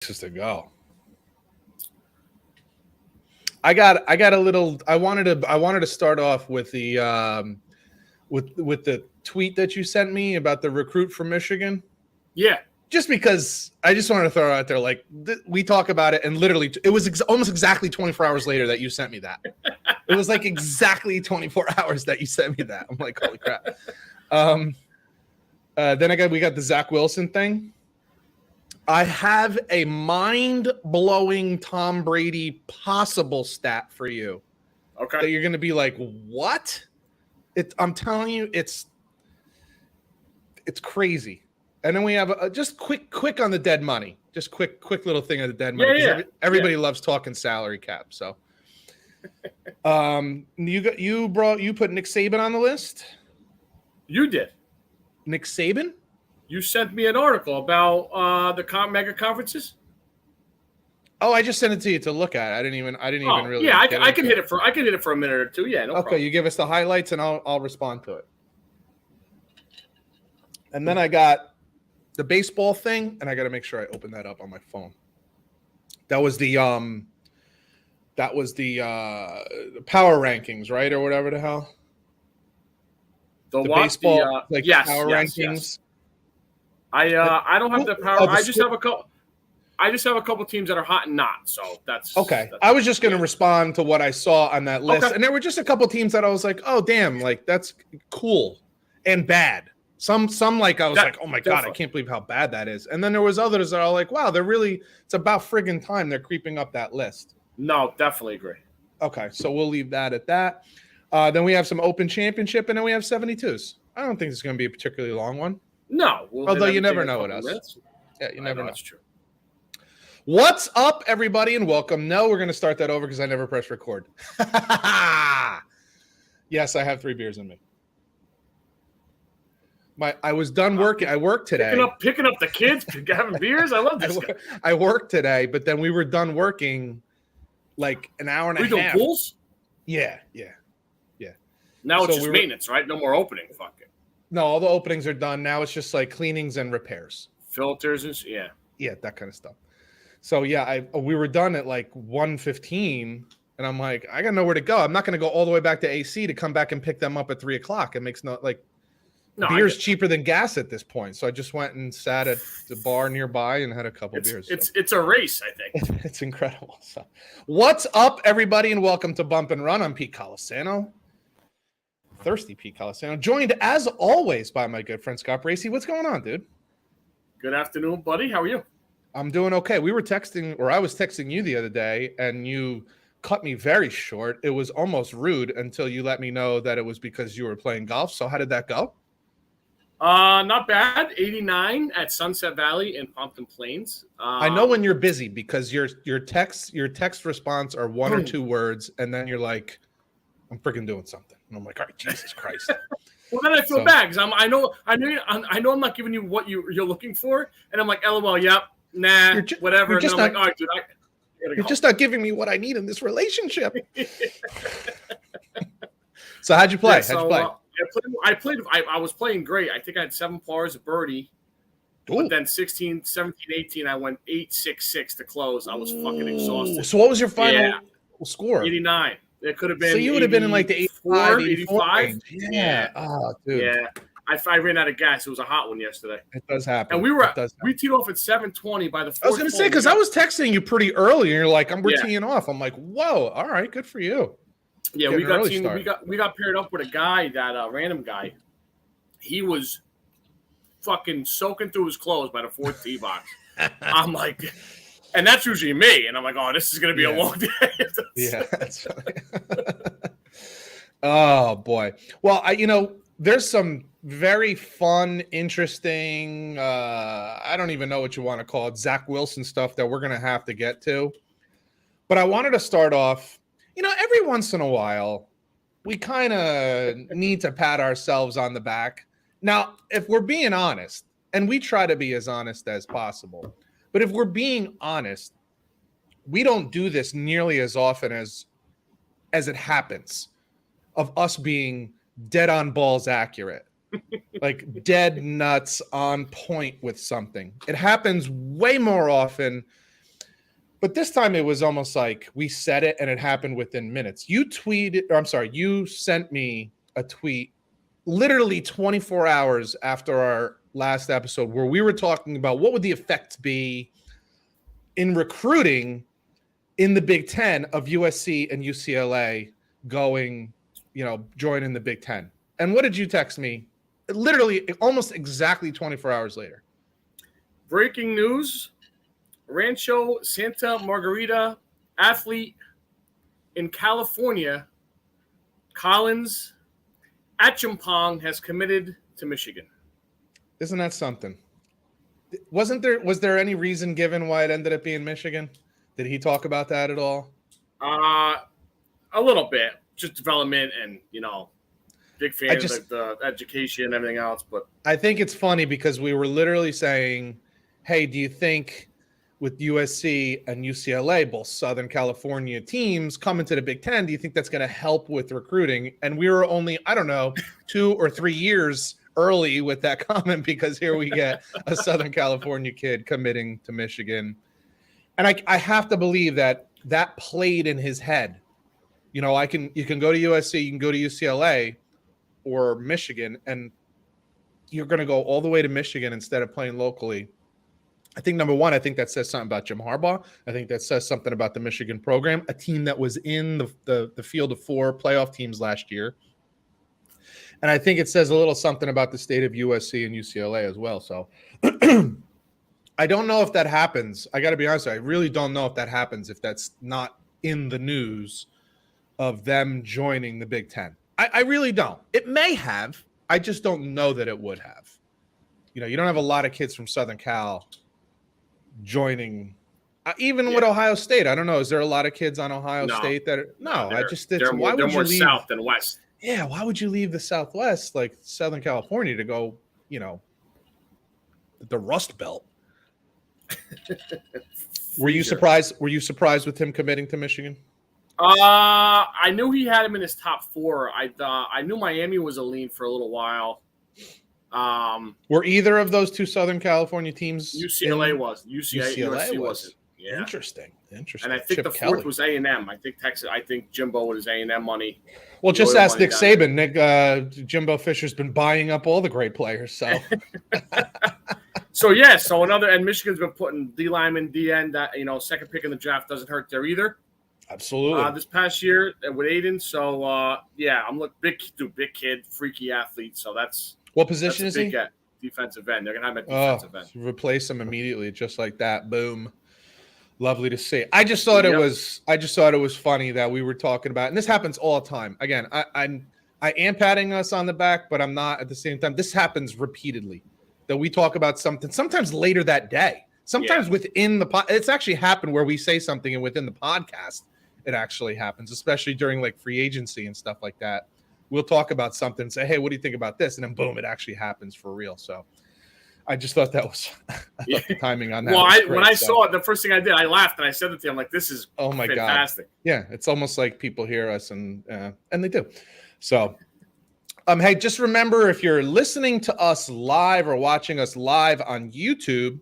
Just to go. I got a little. I wanted to start off with the with the tweet that you sent me about the recruit from Michigan. Yeah. Just because I just wanted to throw it out there, like we talk about it, and literally it was almost exactly 24 hours later that you sent me that. It was like exactly 24 hours that you sent me that. I'm like, holy crap. Then we got the Zach Wilson thing. I have a mind-blowing Tom Brady possible stat for you. Okay. That you're going to be like, what? I'm telling you, it's crazy. And then we have just quick on the dead money. Just quick little thing on the dead money. Yeah. Everybody loves talking salary cap. So, you put Nick Saban on the list. You did. Nick Saban? You sent me an article about the mega conferences. Oh, I just sent it to you to look at. I didn't even really. Yeah, I can hit it for a minute or two. Yeah, no problem. Okay, you give us the highlights and I'll respond to it. And then I got the baseball thing, and I got to make sure I open that up on my phone. That was the power rankings, right, or whatever the hell. The baseball power rankings. Yes. I don't have the power. I just have a couple teams that are hot and not. So that's okay. I was just going to respond to what I saw on that list, okay. And there were just a couple teams that I was like, oh damn, like that's cool and bad. Some like I was like, oh my God, I can't believe how bad that is. And then there was others that are like, wow, it's about friggin' time they're creeping up that list. No, definitely agree. Okay, so we'll leave that at that. Then we have some Open Championship, and then we have 72s. I don't think it's going to be a particularly long one. No. Although you never know with us. Minutes. Yeah, you never know. That's true. What's up, everybody, and welcome. No, we're going to start that over because I never pressed record. Yes, I have 3 beers in me. I was done working. I worked today. Picking up the kids, having beers. I love this guy. I worked today, but then we were done working like an hour and a half. We doing pools? Yeah. Now it's just maintenance, right? No more opening. Fuck it. No, all the openings are done. Now it's just like cleanings and repairs. Filters and yeah, that kind of stuff. So yeah, we were done at like 1:15, and I'm like, I got nowhere to go. I'm not going to go all the way back to AC to come back and pick them up at 3:00. It makes beer's cheaper than gas at this point. So I just went and sat at the bar nearby and had a couple beers. It's a race, I think. It's incredible. So, what's up, everybody, and welcome to Bump and Run. I'm Pete Colasano. Thirsty Pete Colasano, joined as always by my good friend Scott Bracey. What's going on, dude? Good afternoon, buddy. How are you? I'm doing okay. We were texting, or I was texting you the other day, and you cut me very short. It was almost rude until you let me know that it was because you were playing golf. So how did that go? Not bad. 89 at Sunset Valley in Pompton Plains. I know when you're busy because your text response are 1 or 2 words, and then you're like, I'm freaking doing something. And I'm like, all right, Jesus Christ. Well, then I feel bad because I know I'm not giving you what you're looking for, and I'm like, LOL, yep, nah, whatever. And then I'm like, all right, dude, you're just not giving me what I need in this relationship. So how'd you play? I was playing great. I think I had 7 pars, a birdie. Ooh. But then 16, 17, 18, I went 8-6-6 to close. I was fucking exhausted. So what was your final score? 89. It could have been. So you would have been in like the 85. Yeah. Oh, dude. Yeah. I ran out of gas. It was a hot one yesterday. It does happen. And we teed off at 7:20 by the 4th. I was going to say, because I was texting you pretty early, and you're like, we're teeing off. I'm like, whoa, all right, good for you. Yeah, we got paired up with a guy, that random guy. He was fucking soaking through his clothes by the 4th tee box. I'm like, and that's usually me. And I'm like, oh, this is going to be a long day. Yeah, that's funny. Oh, boy. Well, there's some very fun, interesting, I don't even know what you want to call it, Zach Wilson stuff that we're going to have to get to. But I wanted to start off, every once in a while, we kind of need to pat ourselves on the back. Now, if we're being honest, and we try to be as honest as possible, but if we're being honest, we don't do this nearly as often as it happens, of us being dead on balls accurate, dead nuts on point with something. It happens way more often But this time it was almost like we said it and it happened within minutes. You sent me a tweet literally 24 hours after our last episode where we were talking about what would the effects be in recruiting in the Big Ten of USC and UCLA going, joining the Big Ten. And what did you text me? Literally almost exactly 24 hours later. Breaking news. Rancho Santa Margarita athlete in California, Collins Achampong, has committed to Michigan. Isn't that something? Was there any reason given why it ended up being Michigan? Did he talk about that at all? A little bit, just development and, big fan of the education and everything else. But I think it's funny because we were literally saying, hey, do you think with USC and UCLA, both Southern California teams coming to the Big Ten, do you think that's going to help with recruiting? And we were only, 2 or 3 years early with that comment because here we get a Southern California kid committing to Michigan. And I have to believe that played in his head. You can go to USC, you can go to UCLA or Michigan, and you're going to go all the way to Michigan instead of playing locally. I think, number one, that says something about Jim Harbaugh. I think that says something about the Michigan program, a team that was in the field of 4 playoff teams last year. And I think it says a little something about the state of USC and UCLA as well. So I don't know if that happens. I got to be honest with you, I really don't know if that happens, if that's not in the news of them joining the Big Ten. I really don't. It may have. I just don't know that it would have. You don't have a lot of kids from Southern Cal joining, with Ohio State. I don't know. Is there a lot of kids on Ohio State that are, they're more south than west. Yeah, why would you leave the Southwest, like Southern California, to go, the Rust Belt? Were you surprised? Were you surprised with him committing to Michigan? I knew he had him in his top 4. I knew Miami was a lean for a little while. Were either of those 2 Southern California teams? UCLA was. USC wasn't. Yeah. Interesting. And I think the 4th was A&M. I think Texas. I think Jimbo with his A&M money. Well, just ask Nick Saban. Jimbo Fisher's been buying up all the great players. So. And Michigan's been putting D lineman, DN. That second pick in the draft doesn't hurt there either. Absolutely. This past year with Aiden. So I'm looking big kid, freaky athlete. So that's. What position is he? Defensive end. They're gonna have a defensive end. Replace him immediately, just like that. Boom. Lovely to see. I just thought it was funny that we were talking about, and this happens all the time. Again, I am patting us on the back, but I'm not at the same time. This happens repeatedly that we talk about something, sometimes later that day, sometimes within the it's actually happened where we say something and within the podcast it actually happens, especially during like free agency and stuff like that. We'll talk about something and say, hey, what do you think about this? And then boom, it actually happens for real. So I just thought that was the timing on that. Well, when I saw it, the first thing I did, I laughed and I said it to him, like, this is fantastic. God. Yeah, it's almost like people hear us and they do. So, hey, just remember, if you're listening to us live or watching us live on YouTube,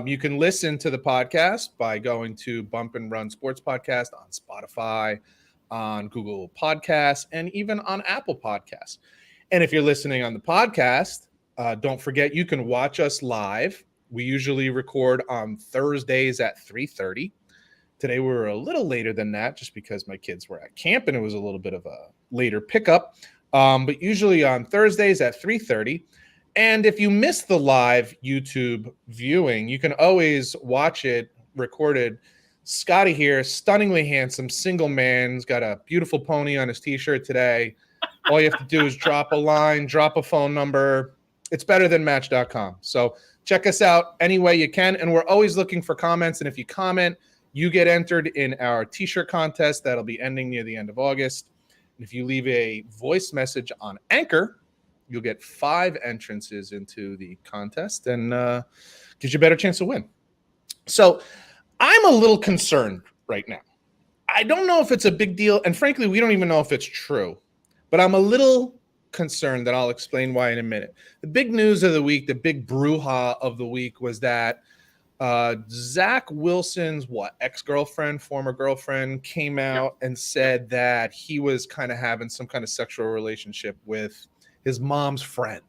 you can listen to the podcast by going to Bump and Run Sports Podcast on Spotify, on Google Podcasts, and even on Apple Podcasts. And if you're listening on the podcast, don't forget you can watch us live. We usually record on Thursdays at 3:30. Today we were a little later than that just because my kids were at camp and it was a little bit of a later pickup. But usually on Thursdays at 3:30. And if you miss the live YouTube viewing, you can always watch it recorded. Scotty here, stunningly handsome, single man. He's got a beautiful pony on his T-shirt today. All you have to do is drop a line, drop a phone number. It's better than Match.com. So check us out any way you can. And we're always looking for comments. And if you comment, you get entered in our T-shirt contest. That'll be ending near the end of August. And if you leave a voice message on Anchor, you'll get 5 entrances into the contest and gives you a better chance to win. So I'm a little concerned right now. I don't know if it's a big deal. And frankly, we don't even know if it's true. But I'm a little concerned that I'll explain why in a minute. The big news of the week, the big brouhaha of the week was that Zach Wilson's ex-girlfriend, former girlfriend, came out and said that he was kind of having some kind of sexual relationship with his mom's friend.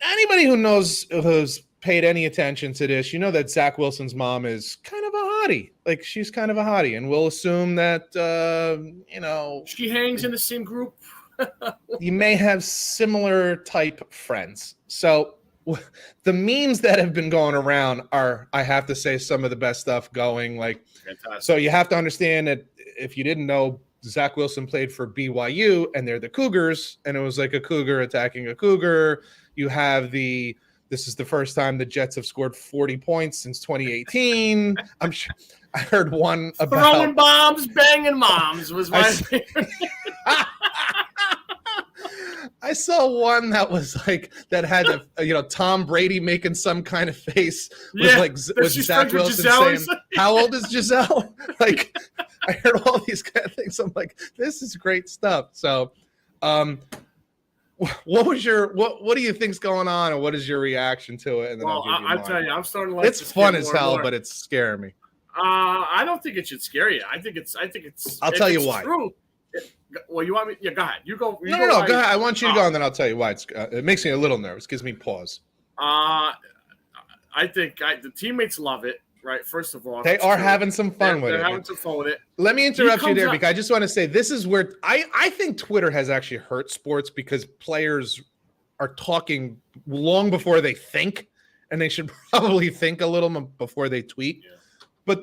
Anybody who's paid any attention to this, you know that Zach Wilson's mom is kind of a hottie. Like, she's kind of a hottie, and we'll assume that she hangs in the same group. You may have similar type friends. So the memes that have been going around are, I have to say, some of the best stuff going. Like, fantastic. So you have to understand that if you didn't know, Zach Wilson played for BYU, and they're the Cougars, and it was like a Cougar attacking a Cougar. You have this is the first time the Jets have scored 40 points since 2018. I'm sure I heard one about throwing bombs, banging moms was my favorite. I saw one that was like that had Tom Brady making some kind of face with Zach Wilson saying, "How old is Giselle?" Like, I heard all these kind of things. I'm like, this is great stuff. So, what do you think's going on, and what is your reaction to it? And then I'll tell you, I'm starting to like. It's fun as hell, but it's scaring me. I don't think it should scare you. I think it's. I'll tell you why. True. Well, you want me? Yeah, go ahead. You go. No, go ahead. I want you to go, and then I'll tell you why. It makes me a little nervous. Gives me pause. I think the teammates love it. Right. First of all, they are having some fun with it. They're having some fun with it. Let me interrupt you there because I just want to say this is where I think Twitter has actually hurt sports because players are talking long before they think, and they should probably think a little before they tweet. Yeah. But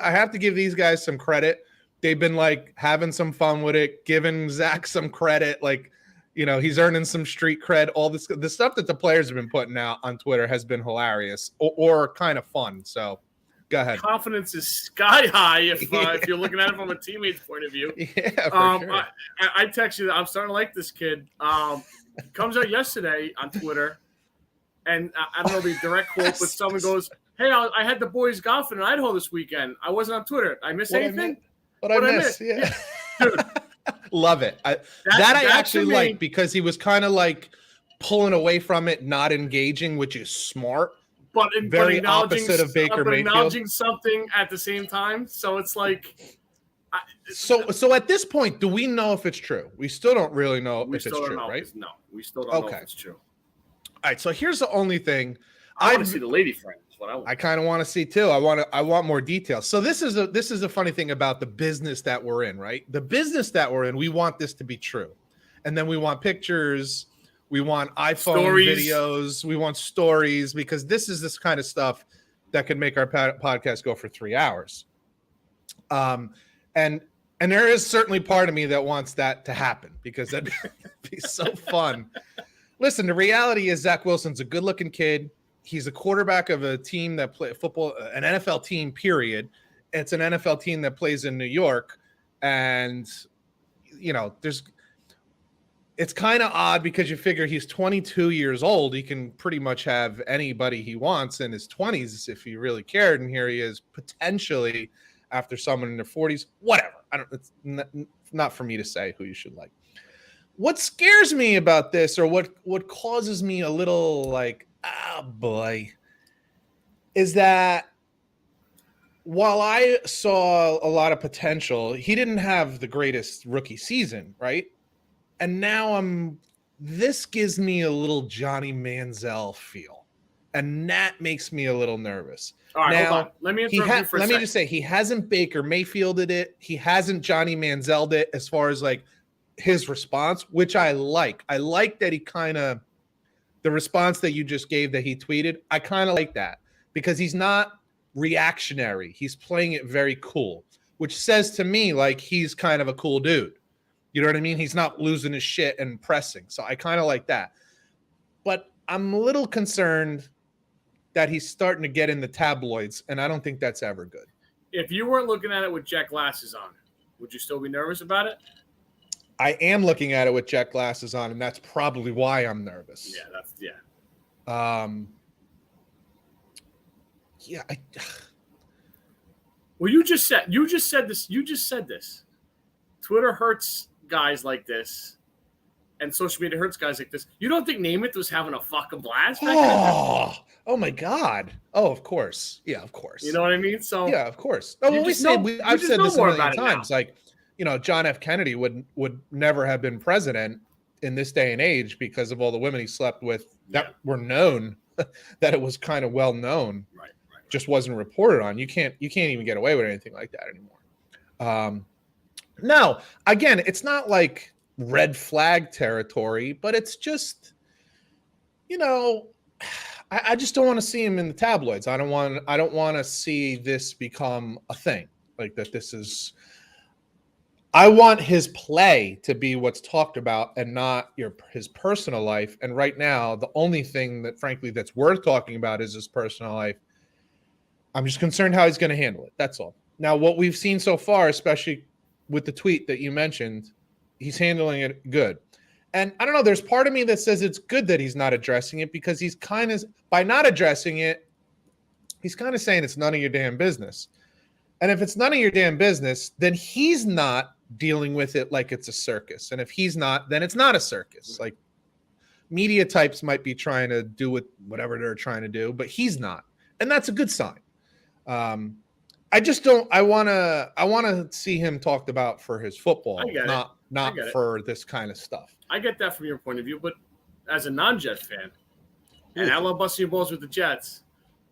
I have to give these guys some credit. They've been like having some fun with it, giving Zach some credit. Like, he's earning some street cred. All the stuff that the players have been putting out on Twitter has been hilarious or kind of fun. So go ahead. Confidence is sky high if you're looking at it from a teammate's point of view. Yeah, for sure. I text you that I'm starting to like this kid. Comes out yesterday on Twitter, and I don't know the direct quote, but someone goes, "Hey, I had the boys golfing in Idaho this weekend. I wasn't on Twitter. I miss anything?" What I miss? Yeah. Dude. Love it. I actually like because he was kind of like pulling away from it, not engaging, which is smart. But very opposite of Baker Mayfield. Acknowledging something at the same time. So it's like. So at this point, do we know if it's true? We still don't really know if it's true, right? No, we still don't know if it's true. All right. So here's the only thing. I want to see the lady friend. I kind of want to see too. I want more details. So this is a funny thing about the business that we're in, right? The business that we're in, we want this to be true. And then we want pictures, we want iPhone videos, we want stories, because this is this kind of stuff that can make our podcast go for 3 hours. And there is certainly part of me that wants that to happen because that'd be so fun. Listen, the reality is Zach Wilson's a good-looking kid. He's a quarterback of a team that play football, an NFL team, period. It's an NFL team that plays in New York. And, it's kind of odd because you figure he's 22 years old. He can pretty much have anybody he wants in his 20s if he really cared. And here he is potentially after someone in their 40s, whatever. It's not for me to say who you should like. What scares me about this, or what causes me a little like, oh boy, is that while I saw a lot of potential, he didn't have the greatest rookie season, right? And now this gives me a little Johnny Manziel feel. And that makes me a little nervous. All right, hold on. Let me interrupt you for a second. Let me just say, he hasn't Baker Mayfielded it. He hasn't Johnny Manziel'd it as far as like his response, which I like. I like that he kind of, the response that you just gave that he tweeted, I kind of like that because he's not reactionary. He's playing it very cool, which says to me like he's kind of a cool dude. You know what I mean? He's not losing his shit and pressing. So I kind of like that. But I'm a little concerned that he's starting to get in the tabloids, and I don't think that's ever good. If you weren't looking at it with jet glasses on, would you still be nervous about it? I am looking at it with jet glasses on, and that's probably why I'm nervous. Yeah, Well, you just said this. Twitter hurts guys like this, and social media hurts guys like this. You don't think Namath was having a fucking blast? Oh my God. Oh, of course. Yeah, of course. You know what I mean? So yeah, of course. No, I've said this a million times. Like, John F. Kennedy would never have been president in this day and age because of all the women he slept with that were known, that it was kind of well known. Right. Just wasn't reported on. You can't even get away with anything like that anymore. No, again, it's not like red flag territory, but it's just, I just don't want to see him in the tabloids. I don't want to see this become a thing like that. I want his play to be what's talked about and not his personal life. And right now, the only thing that, frankly, that's worth talking about is his personal life. I'm just concerned how he's going to handle it. That's all. Now, what we've seen so far, especially with the tweet that you mentioned, he's handling it good. And I don't know, there's part of me that says it's good that he's not addressing it, because he's kind of, by not addressing it, he's kind of saying it's none of your damn business. And if it's none of your damn business, then he's not dealing with it like it's a circus. And if he's not, then it's not a circus. Like, media types might be trying to do whatever they're trying to do, but he's not. And that's a good sign. I just don't, I want to see him talked about for his football, not for this kind of stuff. I get that from your point of view, but as a non-Jet fan, and I love busting balls with the Jets,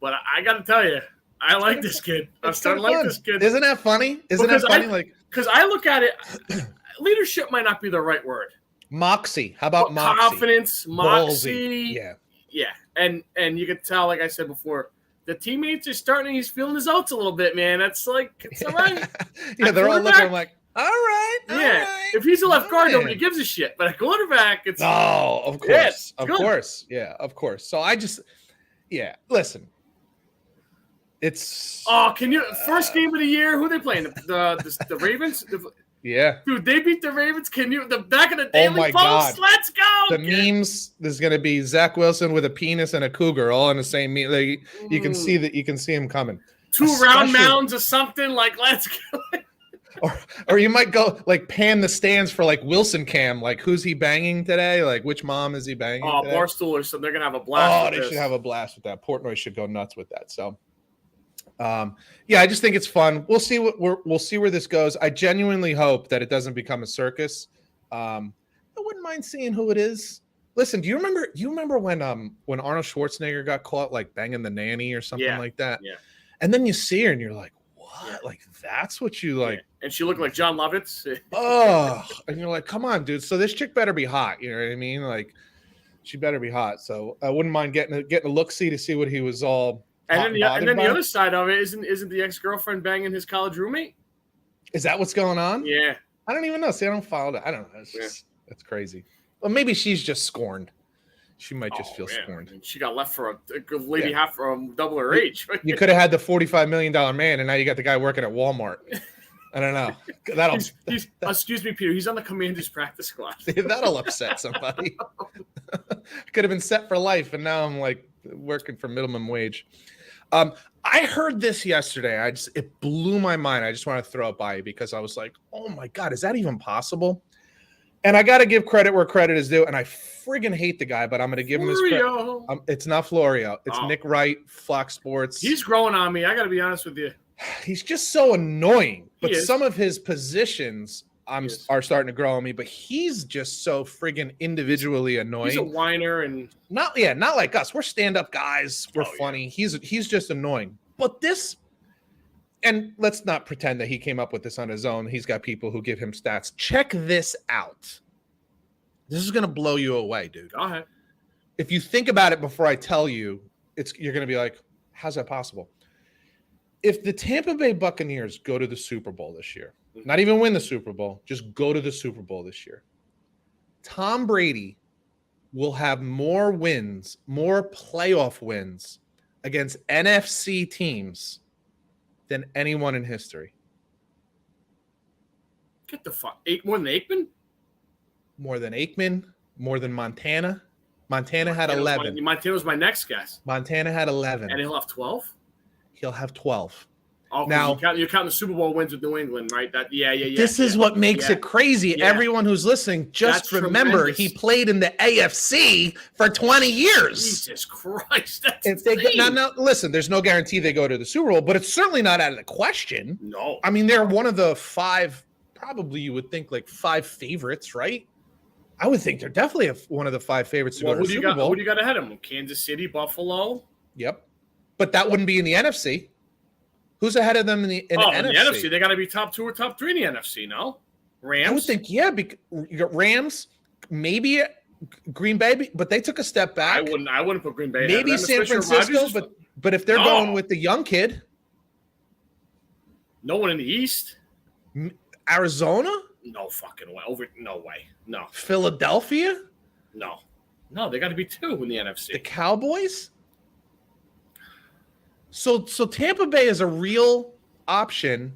but I got to tell you, I like this kid. I'm starting to like this kid. Isn't that funny? Because I look at it, leadership might not be the right word. Moxie. How about moxie? Confidence, moxie. Ballsy. Yeah. And you can tell, like I said before, the teammates are starting. He's feeling his oats a little bit, man. That's like, it's all right. Yeah, they're all looking like, all right. If he's a left guard, nobody gives a shit. But a quarterback, it's of course, of course, yeah, of course. So I just, listen. It's can you first game of the year? Who are they playing? The Ravens. Dude, they beat the Ravens. Can you the back of the Daily Post? God. Let's go. The memes. There's gonna be Zach Wilson with a penis and a cougar all in the same meme. Like, you can see that. You can see him coming. Two round mounds or something. Like, let's go. or you might go like pan the stands for like Wilson Cam. Like, who's he banging today? Like, which mom is he banging? Today? Barstool or something. They're gonna have a blast. They should have a blast with that. Portnoy should go nuts with that. So. I just think it's fun. We'll see where this goes. I genuinely hope that it doesn't become a circus. I wouldn't mind seeing who it is. Listen, do you remember when Arnold Schwarzenegger got caught like banging the nanny or something like that? Yeah. And then you see her and you're like, what? Yeah. Like, that's what you like. Yeah. And she looked like John Lovitz. And you're like, come on, dude. So this chick better be hot. You know what I mean? Like, she better be hot. So I wouldn't mind getting a look-see to see what he was all. And then the other side of it isn't the ex-girlfriend banging his college roommate? Is that what's going on? Yeah. I don't even know. See, I don't follow that. I don't know. That's crazy. Well, maybe she's just scorned. She might just feel scorned. She got left for a lady half double her age. You could have had the $45 million man, and now you got the guy working at Walmart. I don't know. Excuse me, Peter. He's on the Commanders practice squad. That'll upset somebody. Could have been set for life, and now I'm like working for minimum wage. I heard this yesterday. It blew my mind. I just want to throw it by you because I was like, oh my God, is that even possible? And I got to give credit where credit is due. And I friggin' hate the guy, but I'm going to give him his credit. It's not Florio. It's Nick Wright, Fox Sports. He's growing on me. I got to be honest with you. He's just so annoying. But some of his positions are starting to grow on me. But he's just so friggin' individually annoying. He's a whiner and not like us. We're stand-up guys. We're funny. Yeah. He's just annoying. But this, and let's not pretend that he came up with this on his own. He's got people who give him stats. Check this out. This is gonna blow you away, dude. Go ahead. If you think about it before I tell you, you're gonna be like, how's that possible? If the Tampa Bay Buccaneers go to the Super Bowl this year, not even win the Super Bowl, just go to the Super Bowl this year, Tom Brady will have more wins, more playoff wins against NFC teams than anyone in history. Get the fuck. More than Aikman? More than Aikman, more than Montana. Montana had 11. Montana was my next guess. Montana had 11. And he'll have 12? He'll have 12. Oh, now you're counting the Super Bowl wins with New England, right? Yeah. This is what makes it crazy. Yeah. Everyone who's listening, just remember tremendous. He played in the AFC for 20 years. Jesus Christ, that's if they go, now, listen, there's no guarantee they go to the Super Bowl, but it's certainly not out of the question. No, I mean they're one of the 5, probably you would think like 5 favorites, right? I would think they're definitely one of the 5 favorites to go to the Super Bowl. Who do you got ahead of them? Kansas City, Buffalo. Yep, but that wouldn't be in the NFC. Who's ahead of them in the NFC? In the NFC, they got to be top 2 or top 3 in the NFC, no? Rams? I would think, yeah. You got Rams, maybe Green Bay, but they took a step back. I wouldn't put Green Bay. Maybe San Francisco, but if they're going with the young kid. No one in the East? Arizona? No fucking way. No way. No. Philadelphia? No, they got to be 2 in the NFC. The Cowboys? So Tampa Bay is a real option,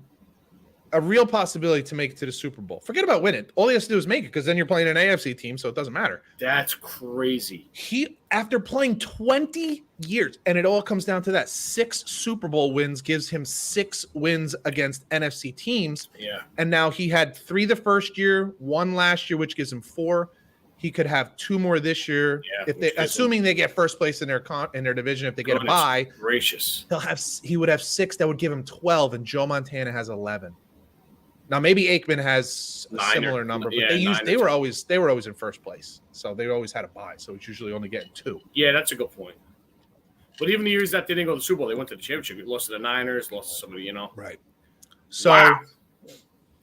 a real possibility to make it to the Super Bowl. Forget about winning. All he has to do is make it because then you're playing an AFC team, so it doesn't matter. That's crazy. He, after playing 20 years, and it all comes down to that, 6 Super Bowl wins gives him 6 wins against NFC teams. Yeah. And now he had 3 the first year, 1 last year, which gives him 4. He could have 2 more this year, assuming they get first place in their division. If they get a bye, gracious, he would have 6. That would give him 12, and Joe Montana has 11. Now maybe Aikman has a similar number, but they were always in first place, so they always had a bye. So it's usually only getting 2. Yeah, that's a good point. But even the years that they didn't go to the Super Bowl, they went to the championship. Lost to the Niners, lost to somebody, Right. So. Wow.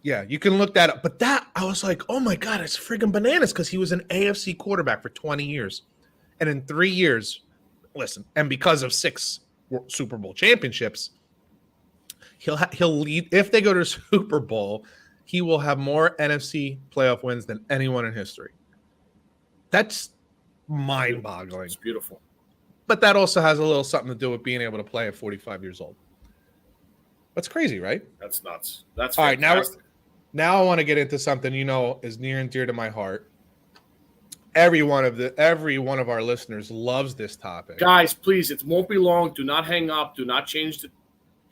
Yeah, you can look that up. But I was like, oh, my God, it's friggin' bananas because he was an AFC quarterback for 20 years. And in 3 years, listen, and because of 6 Super Bowl championships, he'll lead. If they go to Super Bowl, he will have more NFC playoff wins than anyone in history. That's mind-boggling. It's beautiful. But that also has a little something to do with being able to play at 45 years old. That's crazy, right? That's nuts. That's all right. Now I want to get into something is near and dear to my heart. Every one of our listeners loves this topic. Guys, please, it won't be long. Do not hang up. Do not change the.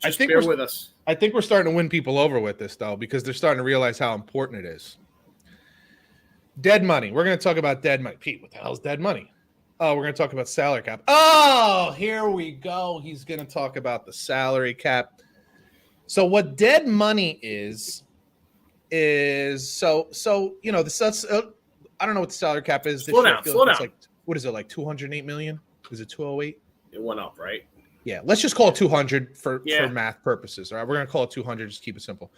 Just bear with us. I think we're starting to win people over with this, though, because they're starting to realize how important it is. Dead money. We're going to talk about dead money. Pete, what the hell is dead money? Oh, we're going to talk about salary cap. Oh, here we go. He's going to talk about the salary cap. So what dead money is so I don't know what the salary cap is. Slow down. Like, what is it, like 208 million? Is it 208? It went up, right? Yeah, let's just call it 200 for math purposes. All right, we're going to call it 200. Just keep it simple.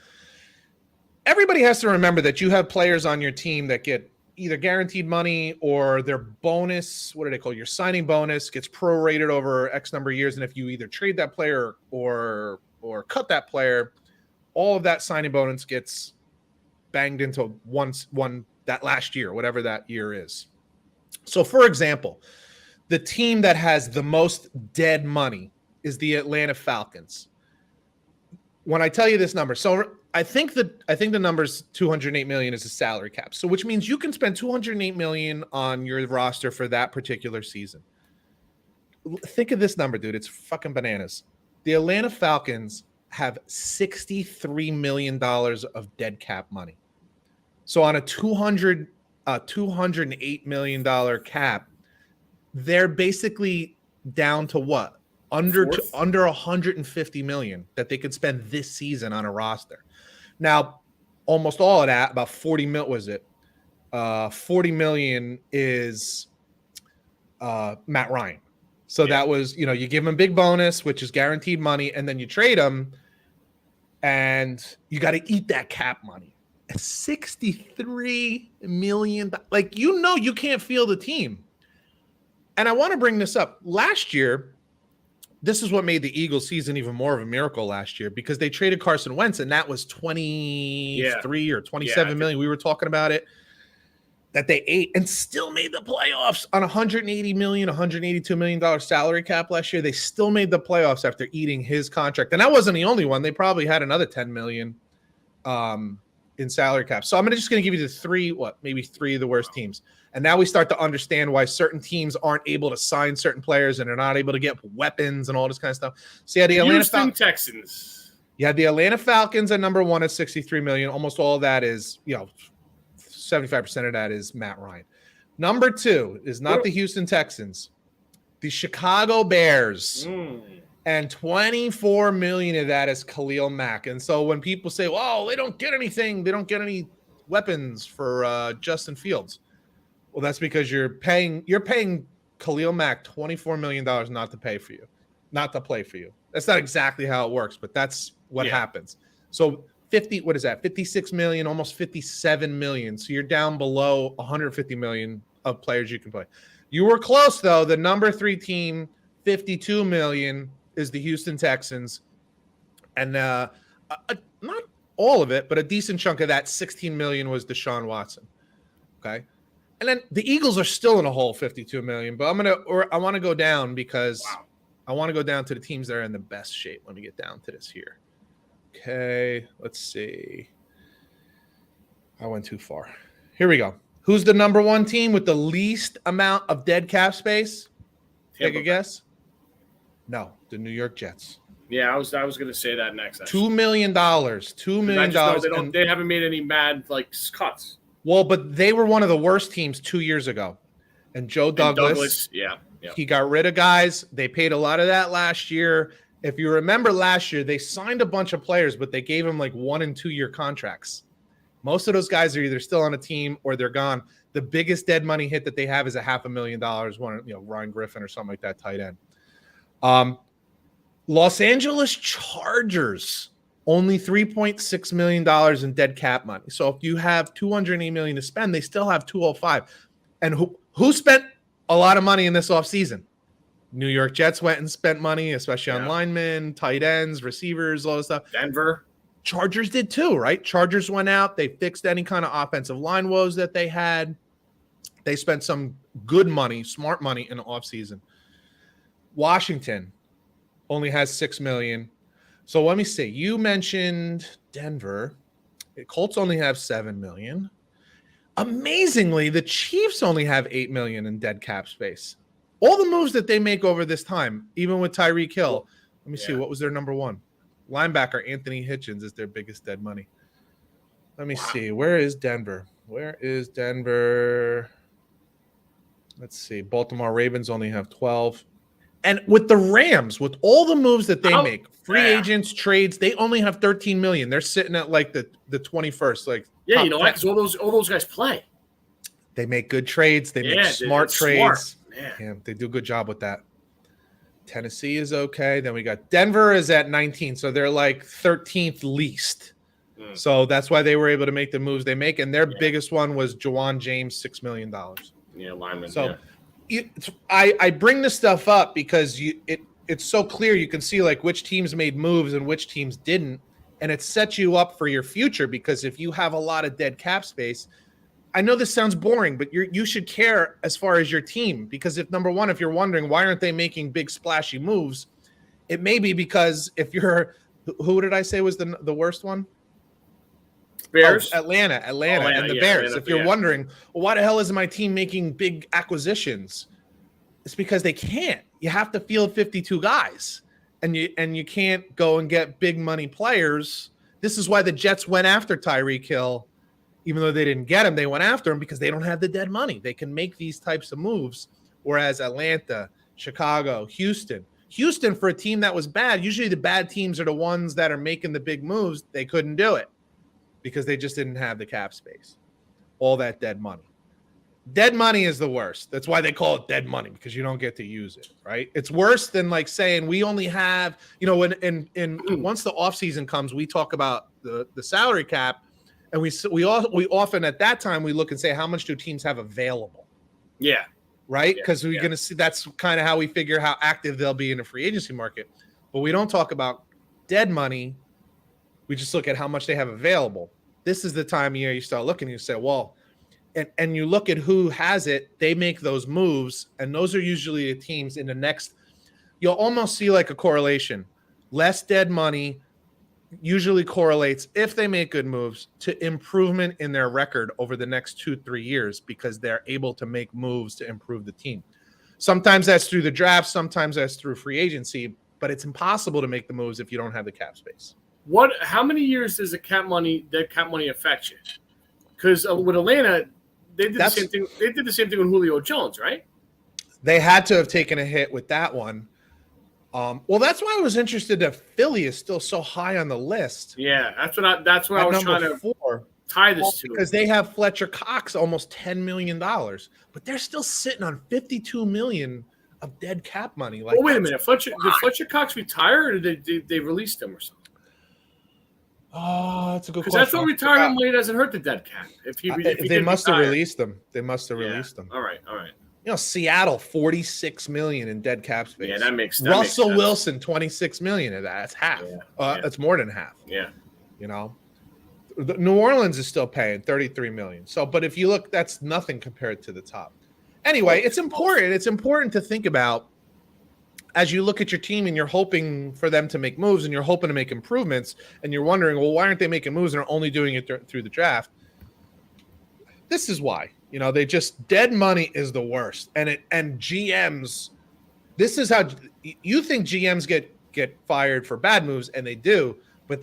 Everybody has to remember that you have players on your team that get either guaranteed money or their bonus. What do they call it? Your signing bonus gets prorated over X number of years, and if you either trade that player or cut that player, all of that signing bonus gets banged into one that last year, whatever that year is. So, for example, the team that has the most dead money is the Atlanta Falcons. When I tell you this number, so I think the number's 208 million is a salary cap. So, which means you can spend 208 million on your roster for that particular season. Think of this number, dude. It's fucking bananas. The Atlanta Falcons have $63 million of dead cap money. So on a $208 million cap, they're basically down to what? Under 150 million that they could spend this season on a roster. Now, almost all of that, about 40 mil, was it? 40 million is Matt Ryan. So that was, you give him a big bonus, which is guaranteed money, and then you trade him, and you got to eat that cap money. $63 million. Like, you can't feel the team. And I want to bring this up. Last year, this is what made the Eagles season even more of a miracle last year, because they traded Carson Wentz, and that was 23 or 27 million. We were talking about it, that they ate and still made the playoffs on $180 million, $182 million salary cap last year. They still made the playoffs after eating his contract. And that wasn't the only one. They probably had another 10 million in salary cap. So I'm just going to give you the maybe three of the worst teams. And now we start to understand why certain teams aren't able to sign certain players and they're not able to get weapons and all this kind of stuff. So yeah, the Atlanta Houston Texans. You had the Atlanta Falcons at number 1 at 63 million. Almost all of that is, 75% of that is Matt Ryan. Number 2 is not the Houston Texans, the Chicago Bears. And 24 million of that is Khalil Mack. And so when people say, well, they don't get anything, they don't get any weapons for Justin Fields. Well, that's because you're paying Khalil Mack $24 million not to play for you. That's not exactly how it works, but that's what happens. So 56 million, almost 57 million. So you're down below 150 million of players you can play. You were close though. The number 3 team, 52 million, is the Houston Texans. And not all of it, but a decent chunk of that, 16 million, was Deshaun Watson. Okay. And then the Eagles are still in a hole, 52 million, but I want to go down because I want to go down to the teams that are in the best shape. Let me get down to this here. Okay, let's see. I went too far. Here we go. Who's the number 1 team with the least amount of dead cap space? Take a guess. No, the New York Jets. Yeah, I was going to say that next. $2 million. $2 million. They haven't made any mad cuts. Well, but they were one of the worst teams 2 years ago. And Joe Douglas, he got rid of guys. They paid a lot of that last year. If you remember last year, they signed a bunch of players, but they gave them 1 and 2 year contracts. Most of those guys are either still on a team or they're gone. The biggest dead money hit that they have is $500,000. Ryan Griffin or something like that, tight end. Los Angeles Chargers, only $3.6 million in dead cap money. So if you have $280 million to spend, they still have $205. And who spent a lot of money in this offseason? New York Jets went and spent money, especially on linemen, tight ends, receivers, all this stuff. Denver. Chargers did too, right? Chargers went out. They fixed any kind of offensive line woes that they had. They spent some good money, smart money in the offseason. Washington only has $6 million. So let me see. You mentioned Denver. Colts only have $7 million. Amazingly, the Chiefs only have $8 million in dead cap space. All the moves that they make over this time, even with Tyreek Hill. Let me see. What was their number 1? Linebacker Anthony Hitchens is their biggest dead money. Let me see. Where is Denver? Let's see. Baltimore Ravens only have 12. And with the Rams, with all the moves that they make, free agents, trades, they only have 13 million. They're sitting at the 21st. You know what? Because all those guys play. They make good trades. They make smart trades. Yeah, they do a good job with that. Tennessee is okay. Then we got Denver is at 19. So they're 13th least. So that's why they were able to make the moves they make. And their biggest one was Jawan James, $6 million. Yeah, lineman. So I bring this stuff up because it's so clear. You can see which teams made moves and which teams didn't. And it sets you up for your future because if you have a lot of dead cap space, I know this sounds boring, but you should care as far as your team because if you're wondering why aren't they making big splashy moves, it may be because if you're who did I say was the worst one? Bears, Atlanta, and the Bears. If you're wondering, well, why the hell isn't my team making big acquisitions? It's because they can't. You have to field 52 guys, and you can't go and get big money players. This is why the Jets went after Tyreek Hill. Even though they didn't get him, they went after him because they don't have the dead money. They can make these types of moves. Whereas Atlanta, Chicago, Houston, for a team that was bad, usually the bad teams are the ones that are making the big moves. They couldn't do it because they just didn't have the cap space. All that dead money. Dead money is the worst. That's why they call it dead money because you don't get to use it, right? It's worse than saying we only have, when once the offseason comes, we talk about the salary cap. And we often at that time we look and say how much do teams have available? Yeah. Right? Because we're going to see that's kind of how we figure how active they'll be in the free agency market. But we don't talk about dead money. We just look at how much they have available. This is the time of year you start looking and you say, well, and you look at who has it, they make those moves, and those are usually the teams in the next. You'll almost see a correlation. Less dead money usually correlates, if they make good moves, to improvement in their record over the next 2-3 years because they're able to make moves to improve the team. Sometimes that's through the draft, sometimes that's through free agency, but it's impossible to make the moves if you don't have the cap space. How many years does dead cap money affect you? Because with Atlanta, they did the same thing. They did the same thing with Julio Jones, right? They had to have taken a hit with that one. Well, that's why I was interested that Philly is still so high on the list. Yeah, that's what I was trying to tie this to. Because they have Fletcher Cox almost $10 million, but they're still sitting on $52 million of dead cap money. Like, wait a minute, did Fletcher Cox retire, or did they release him or something? Oh, that's a good question. Because I thought retirement money doesn't hurt the dead cap. They must have released them. They must have released them. All right. Seattle, $46 million in dead cap space. Yeah, that makes Russell sense. Wilson, $26 million of that. That's half. That's more than half. Yeah. New Orleans is still paying $33 million. So, but if you look, that's nothing compared to the top. Anyway, it's important. It's important to think about as you look at your team and you're hoping for them to make moves and you're hoping to make improvements and you're wondering, well, why aren't they making moves and are only doing it through the draft? This is why. They just dead money is the worst. And GMs, this is how you think GMs get fired for bad moves, and they do, but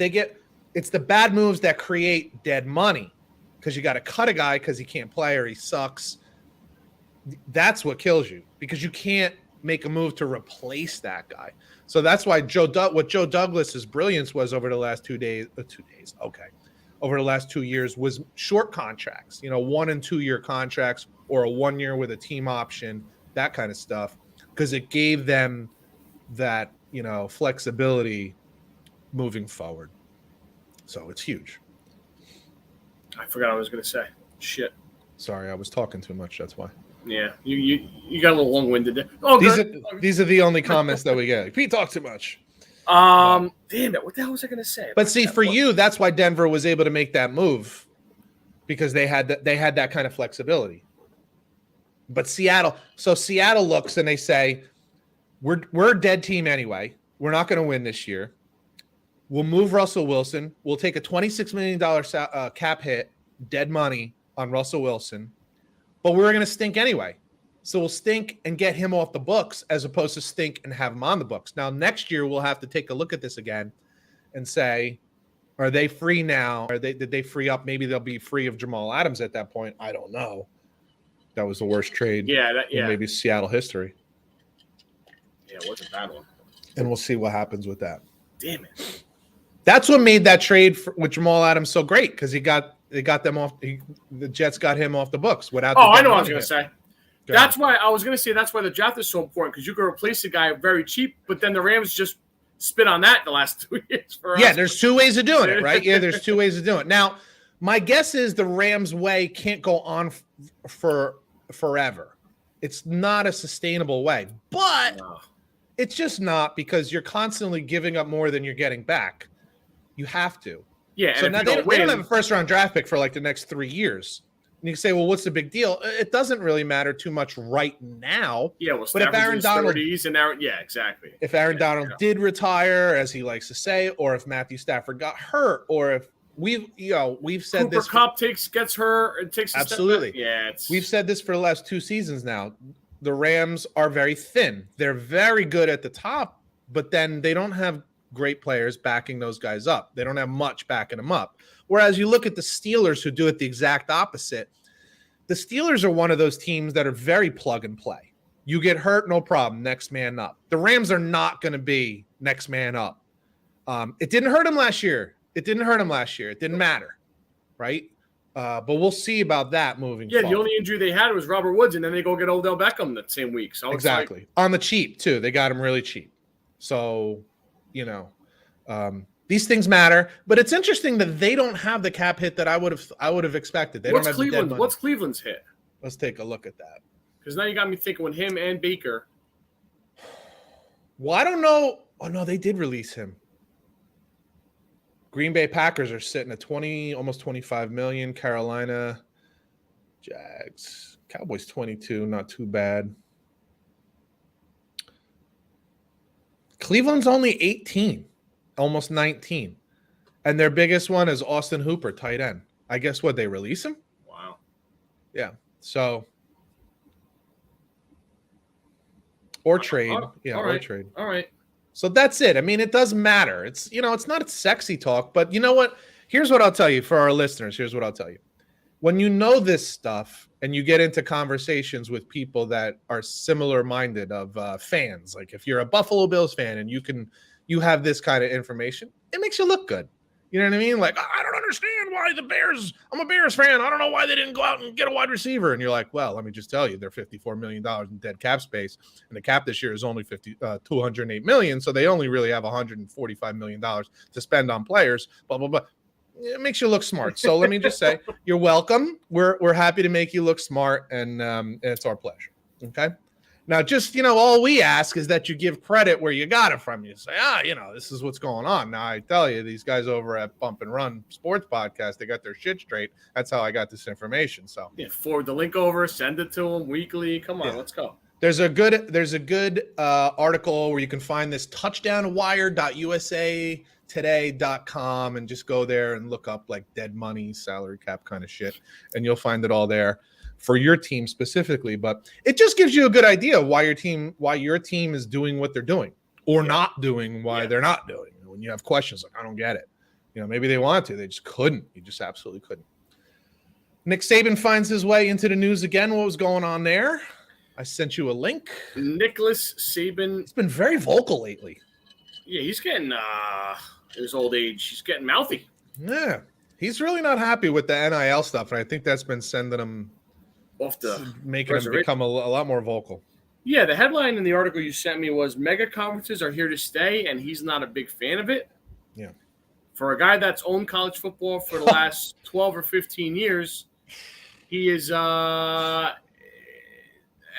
it's the bad moves that create dead money because you got to cut a guy because he can't play or he sucks. That's what kills you because you can't make a move to replace that guy. So that's why what Joe Douglas's brilliance was over the last 2 days. Over the last 2 years was short contracts, 1 and 2 year contracts or a 1 year with a team option, that kind of stuff, because it gave them that, flexibility moving forward. So it's huge. I forgot what I was going to say. Shit. Sorry, I was talking too much. That's why. Yeah, you got a little long-winded there. Oh, these are the only comments that we get. Pete talks too much. Damn it! What the hell was I going to say? But see, for you, that's why Denver was able to make that move because they had that kind of flexibility. But Seattle looks and they say, we're a dead team anyway. We're not going to win this year. We'll move Russell Wilson. We'll take a $26 million cap hit, dead money on Russell Wilson, but we're going to stink anyway. So we'll stink and get him off the books as opposed to stink and have him on the books. Now, next year, we'll have to take a look at this again and say, are they free now? Did they free up? Maybe they'll be free of Jamal Adams at that point. I don't know. That was the worst trade in maybe Seattle history. Yeah, it was a bad one. And we'll see what happens with that. Damn it. That's what made that trade with Jamal Adams so great because they got them off. The Jets got him off the books without. I know what I was going to say. That's why the draft is so important because you can replace the guy very cheap, but then the Rams just spit on that the last 2 years for us. Yeah, there's two ways of doing it, right? Yeah, there's two ways of doing it. Now, my guess is the Rams way can't go on for forever. It's not a sustainable way, but it's just not because you're constantly giving up more than you're getting back. You have to. Yeah. So now they don't have a first-round draft pick for like the next 3 years. And you can say, well, what's the big deal? It doesn't really matter too much right now. Yeah, well, but if Aaron Donald, exactly. If Aaron Donald did retire, as he likes to say, or if Matthew Stafford got hurt, or if we've said Cooper this, Kupp gets hurt and takes absolutely. Yeah, we've said this for the last 2 seasons now. The Rams are very thin. They're very good at the top, but then they don't have great players backing those guys up. They don't have much backing them up. Whereas you look at the Steelers who do it the exact opposite. The Steelers are one of those teams that are very plug and play. You get hurt, no problem. Next man up. The Rams are not going to be next man up. It didn't hurt them last year. It didn't matter, right? But we'll see about that moving forward. The only injury they had was Robert Woods, and then they go get Odell Beckham that same week. So exactly. On the cheap, too. They got him really cheap. So, these things matter, but it's interesting that they don't have the cap hit that I would have expected. What's Cleveland's hit? Let's take a look at that. Because now you got me thinking with him and Baker. Well, I don't know. Oh no, they did release him. Green Bay Packers are sitting at almost 25 million. Carolina, Jags, Cowboys 22, not too bad. Cleveland's only 18. Almost 19. And their biggest one is Austin Hooper, tight end. I guess what, they release him? Wow. Yeah. So or trade. All right. So that's it. I mean, it does matter. It's, it's not sexy talk, but you know what? Here's what I'll tell you for our listeners. Here's what I'll tell you. When you know this stuff and you get into conversations with people that are similar minded of fans, like if you're a Buffalo Bills fan and you have this kind of information, it makes you look good. You know what I mean? Like, I don't understand why the Bears, I'm a Bears fan. I don't know why they didn't go out and get a wide receiver. And you're like, well, let me just tell you, they're $54 million in dead cap space. And the cap this year is only $208 million. So they only really have $145 million to spend on players, blah, blah, blah. It makes you look smart. So let me just say, you're welcome. We're happy to make you look smart. And it's our pleasure. Okay. Now, just, all we ask is that you give credit where you got it from. You say, this is what's going on. Now, I tell you, these guys over at Bump and Run Sports Podcast, they got their shit straight. That's how I got this information. So forward the link over, send it to them weekly. Come on, let's go. There's a good article where you can find this, touchdownwire.usatoday.com, and just go there and look up like dead money, salary cap kind of shit, and you'll find it all there for your team specifically. But it just gives you a good idea of why your team is doing what they're doing or not doing, why they're not doing. When you have questions like, I don't get it. Maybe they wanted to, they just couldn't. You just absolutely couldn't. Nick Saban finds his way into the news again. What was going on there? I sent you a link. Nicholas Saban. He's been very vocal lately. Yeah, he's getting in his old age, he's getting mouthy. Yeah. He's really not happy with the NIL stuff, and I think that's been sending him off the making him become a lot more vocal. Yeah, the headline in the article you sent me was mega conferences are here to stay, and he's not a big fan of it. Yeah. For a guy that's owned college football for the last 12 or 15 years, he is and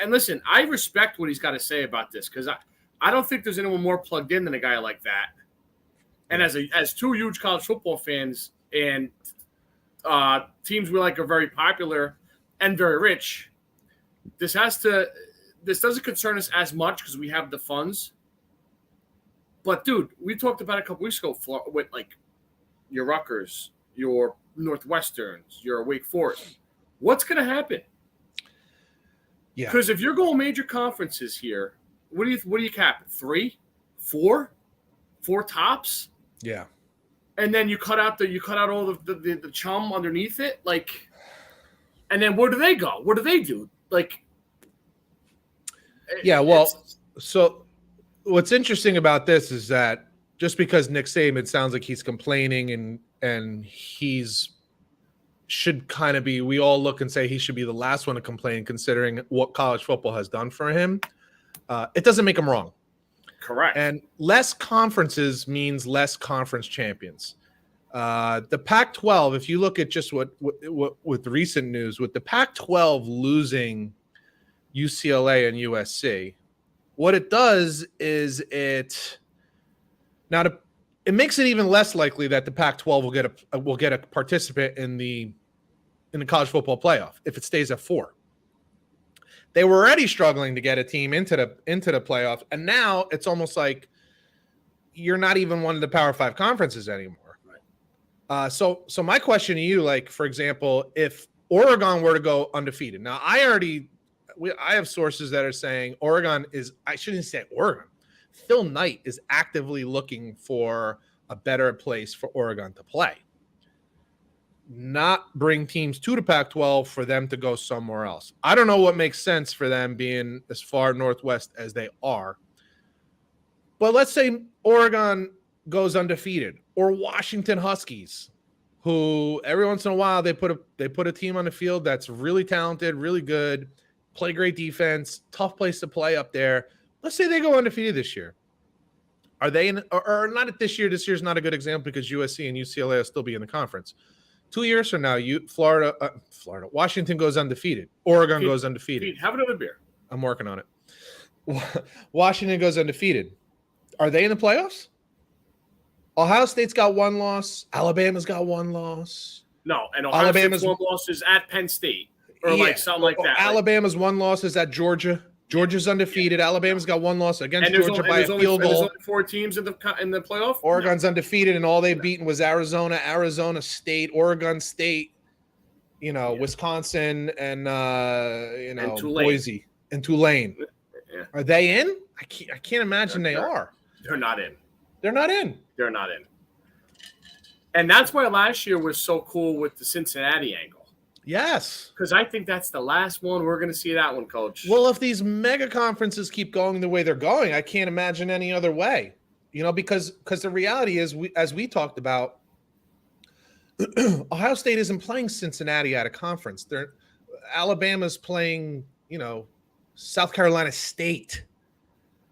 listen, I respect what he's got to say about this because I don't think there's anyone more plugged in than a guy like that. And as two huge college football fans and teams we like are very popular and very rich, this doesn't concern us as much because we have the funds. But dude, we talked about it a couple weeks ago with like your Rutgers, your Northwesterns, your Wake Forest. What's going to happen? Yeah, because if you're going major conferences here, what do you cap it? 3, 4 tops? Yeah, and then you cut out all the chum underneath it, like. And then where do they go? What do they do? Like, yeah, well, so what's interesting about this is that just because Nick Saban sounds like he's complaining and he's should kind of be, we all look and say he should be the last one to complain considering what college football has done for him. It doesn't make him wrong. Correct. And less conferences means less conference champions. The Pac-12, if you look at just what with recent news, with the Pac-12 losing UCLA and USC, what it does is it makes it even less likely that the Pac-12 will get a participant in the college football playoff if it stays at 4. They were already struggling to get a team into the playoff, and now it's almost like you're not even one of the Power 5 conferences anymore. So my question to you, like, for example, if Oregon were to go undefeated, now I have sources that are saying Oregon is, I shouldn't say Oregon, Phil Knight is actively looking for a better place for Oregon to play, not bring teams to the Pac-12 for them to go somewhere else. I don't know what makes sense for them being as far northwest as they are, but let's say Oregon goes undefeated, or Washington Huskies, who every once in a while they put a team on the field that's really talented, really good, play great defense, tough place to play up there. Let's say they go undefeated this year. Are they in, or not at this year? This year's not a good example because USC and UCLA will still be in the conference. 2 years from now, Washington goes undefeated. Oregon goes undefeated. Have another beer. I'm working on it. Washington goes undefeated. Are they in the playoffs? Ohio State's got 1 loss. Alabama's got 1 loss. No, and Alabama's 1 loss is at Penn State or like something like that. Alabama's 1 loss is at Georgia. Georgia's undefeated. Alabama's got 1 loss against Georgia by a field goal. There's only 4 teams in the playoff. Oregon's undefeated, and all they've beaten was Arizona State, Oregon State, Wisconsin, and and Boise and Tulane. Yeah. Are they in? I can't imagine they are. They're not in. They're not in. They're not in. And that's why last year was so cool with the Cincinnati angle. Yes. Because I think that's the last one we're going to see that one, Coach. Well, if these mega conferences keep going the way they're going, I can't imagine any other way. Because the reality is, as we talked about, Ohio State isn't playing Cincinnati at a conference. Alabama's playing, South Carolina State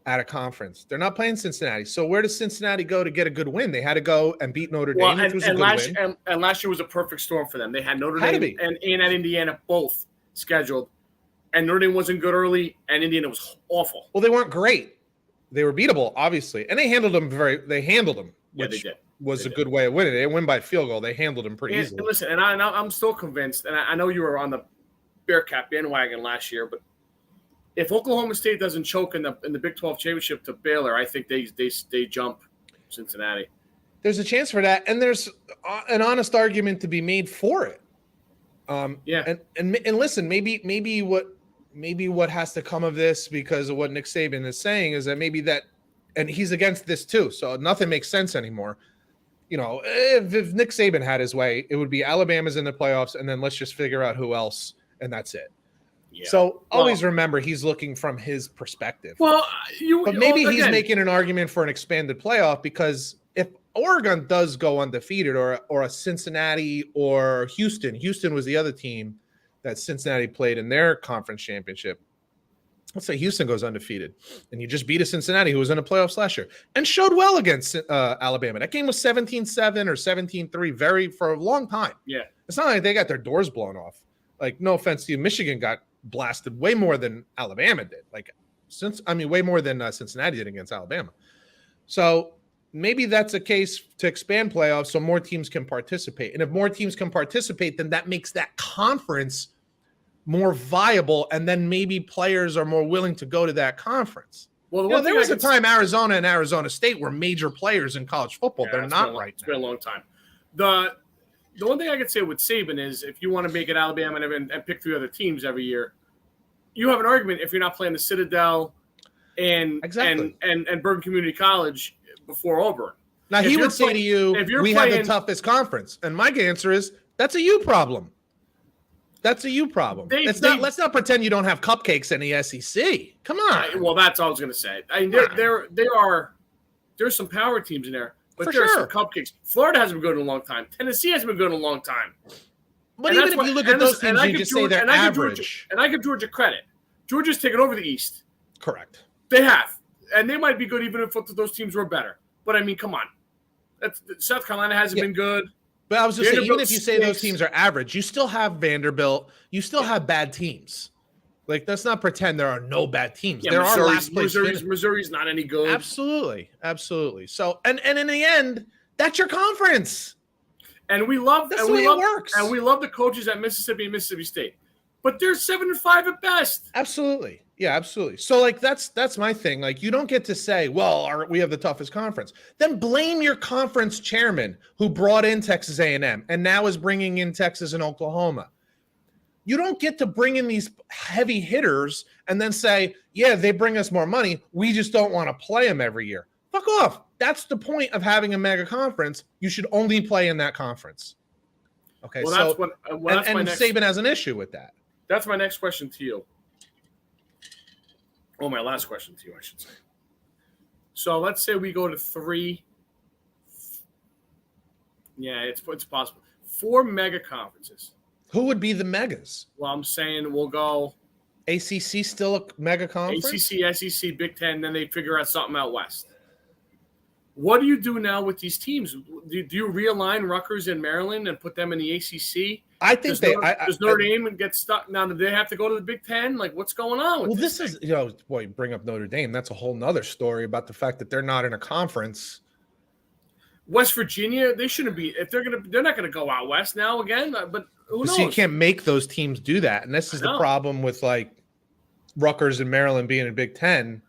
at a conference. They're not playing Cincinnati. So where does Cincinnati go to get a good win? They had to go and beat Notre Dame, which was a good win. And last year was a perfect storm for them. They had Notre Dame and Indiana both scheduled, and Notre Dame wasn't good early, and Indiana was awful. Well, they weren't great. They were beatable, obviously, and they handled them Yeah, they did. Was a good way of winning. They didn't win by field goal. They handled them pretty easily. And listen, and I'm still convinced, and I know you were on the Bearcat bandwagon last year, but if Oklahoma State doesn't choke in the Big 12 championship to Baylor, I think they jump Cincinnati. There's a chance for that, and there's an honest argument to be made for it. Yeah. And listen, maybe what has to come of this, because of what Nick Saban is saying, is that and he's against this too, so nothing makes sense anymore. If Nick Saban had his way, it would be Alabama's in the playoffs, and then let's just figure out who else, and that's it. Yeah. So always remember, he's looking from his perspective. Well, but maybe he's making an argument for an expanded playoff, because if Oregon does go undefeated, or a Cincinnati or Houston was the other team that Cincinnati played in their conference championship. Let's say Houston goes undefeated, and you just beat a Cincinnati who was in the playoffs last year and showed well against Alabama. That game was 17-7 or 17-3 for a long time. Yeah. It's not like they got their doors blown off. Like, no offense to you, Michigan got blasted way more than Alabama did. Way more than Cincinnati did against Alabama. So maybe that's a case to expand playoffs so more teams can participate. And if more teams can participate, then that makes that conference more viable, and then maybe players are more willing to go to that conference. Well, there was a time Arizona and Arizona State were major players in college football. Yeah, they're not right now. It's been a long time. The one thing I could say with Saban is, if you want to make it Alabama and pick 3 other teams every year, you have an argument if you're not playing the Citadel and Bergen Community College before Auburn. Now, he would say to you, we have the toughest conference. And my answer is, that's a you problem. That's a you problem. Let's not pretend you don't have cupcakes in the SEC. Come on. Well, that's all I was going to say. I mean, there's some power teams in there, but there's some cupcakes. Florida hasn't been good in a long time. Tennessee hasn't been good in a long time. But even if you look at those teams, you just say they're average. And I give Georgia credit. Georgia's taken over the East. Correct. They have. And they might be good even if those teams were better. But, I mean, come on. South Carolina hasn't been good. But I was just saying, even if you say those teams are average, you still have Vanderbilt. You still have bad teams. Like, let's not pretend there are no bad teams. Yeah, there are last place. Missouri's not any good. Absolutely. So, and in the end, that's your conference. And we love that's the way it works. And we love the coaches at Mississippi and Mississippi State. But they're 7-5 at best. Absolutely. Yeah, absolutely. So, like, that's my thing. Like, you don't get to say, well, we have the toughest conference. Then blame your conference chairman who brought in Texas A&M and now is bringing in Texas and Oklahoma. You don't get to bring in these heavy hitters and then say, yeah, they bring us more money. We just don't want to play them every year. Fuck off. That's the point of having a mega conference. You should only play in that conference. Okay, well, so Saban has an issue with that. That's my next question to you. Oh, my last question to you, I should say. So let's say we go to 3. Yeah, it's possible. 4 mega conferences. Who would be the megas? Well, I'm saying we'll go ACC, still a mega conference? ACC, SEC, Big Ten, then they figure out something out west. What do you do now with these teams? Do you realign Rutgers and Maryland and put them in the ACC? I think does Notre Dame get stuck now? Do they have to go to the Big Ten? Like, what's going on with this is, you bring up Notre Dame. That's a whole nother story about the fact that they're not in a conference. West Virginia, they shouldn't be. If they're not gonna go out west now again. But who knows? So you can't make those teams do that, and this is the problem with like Rutgers and Maryland being in Big Ten.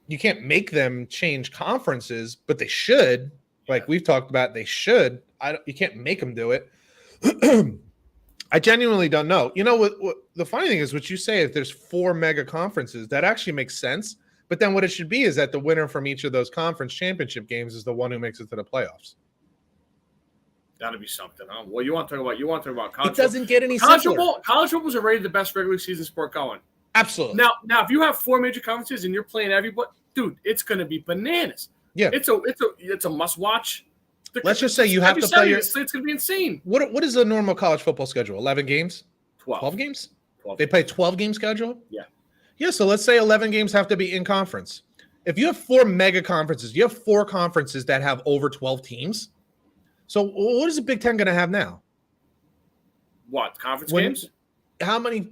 You can't make them change conferences, but they should. Like we've talked about, they should. You can't make them do it. I genuinely don't know. You know what the funny thing is, what you say, if there's 4 mega conferences, that actually makes sense. But then what it should be is that the winner from each of those conference championship games is the one who makes it to the playoffs. That'd be something, huh? Well, you want to talk about college. It doesn't get any college simpler. football. College football is already the best regular season sport going. Absolutely. Now, if you have 4 major conferences and you're playing everybody, dude, it's going to be bananas. Yeah, it's a must watch. Let's just say you have to play. It's going to be insane. What is the normal college football schedule? 11 games? 12 games? 12. They play 12 game schedule? Yeah. Yeah, so let's say 11 games have to be in conference. If you have 4 mega conferences, you have 4 conferences that have over 12 teams. So what is the Big Ten going to have now? What, conference games? How many?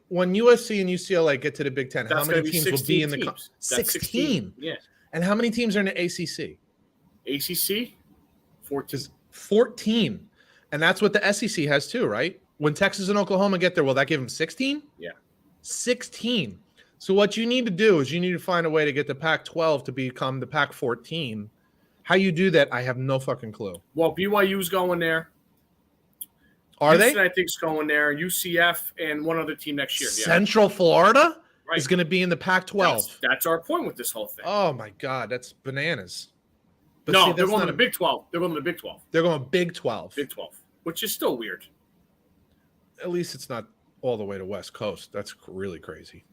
When USC and UCLA get to the Big Ten, how many teams will be in the 16? Yeah. And how many teams are in the ACC? ACC, 14. 14, and that's what the SEC has too, right? When Texas and Oklahoma get there, will that give them 16? Yeah, 16. So what you need to do is you need to find a way to get the Pac-12 to become the Pac-14. How you do that, I have no fucking clue. Well, BYU's going there. Are Houston, they? I think's going there. UCF and one other team next year. Yeah. Central Florida right. is going to be in the Pac-12. That's our point with this whole thing. Oh my God, that's bananas. But no, they're going to the Big 12. They're going to the Big 12. They're going Big 12. Big 12, which is still weird. At least it's not all the way to West Coast. That's really crazy.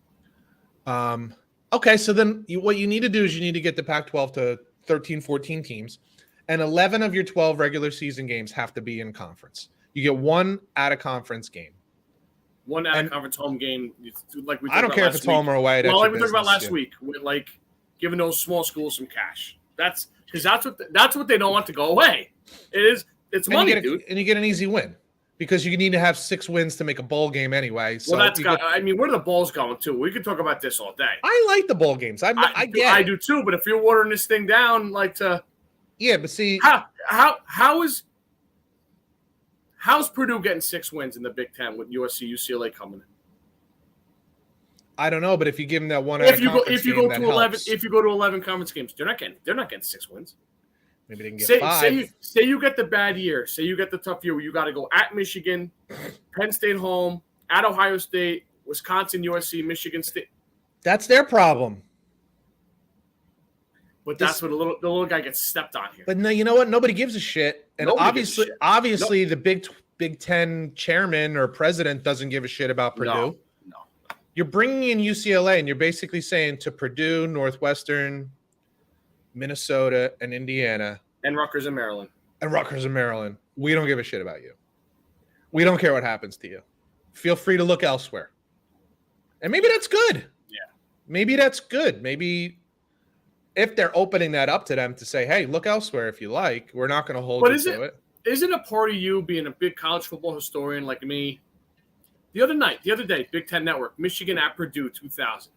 Okay, so then what you need to do is you need to get the Pac-12 to 13, 14 teams, and 11 of your 12 regular season games have to be in conference. You get 1 out-of-conference game. 1 out-of-conference home game. Like we I don't care if it's home or away. Well, like we talked about last week, with like giving those small schools some cash. That's what they don't want to go away. It's money, dude. And you get an easy win because you need to have 6 wins to make a bowl game anyway. So well, where are the bowls going to? We could talk about this all day. I like the bowl games. I do too. But if you're watering this thing down, but see, how's Purdue getting 6 wins in the Big Ten with USC, UCLA coming in? I don't know, but if you give them that one, if you go to 11 conference games, they're not getting 6 wins. Maybe they can get 5. Say you get the bad year. Say you get the tough year where you got to go at Michigan, Penn State home, at Ohio State, Wisconsin, USC, Michigan State. That's their problem. But that's where the little guy gets stepped on here. But no, you know what? Nobody gives a shit. And obviously, the Big Ten chairman or president doesn't give a shit about Purdue. No. You're bringing in UCLA, and you're basically saying to Purdue, Northwestern, Minnesota, and Indiana. And Rutgers and Maryland. We don't give a shit about you. We don't care what happens to you. Feel free to look elsewhere. And maybe that's good. Yeah. Maybe that's good. Maybe if they're opening that up to them to say, hey, look elsewhere if you like. We're not going to hold you to it. Isn't a part of you being a big college football historian like me? The other day, Big Ten Network, Michigan at Purdue 2000.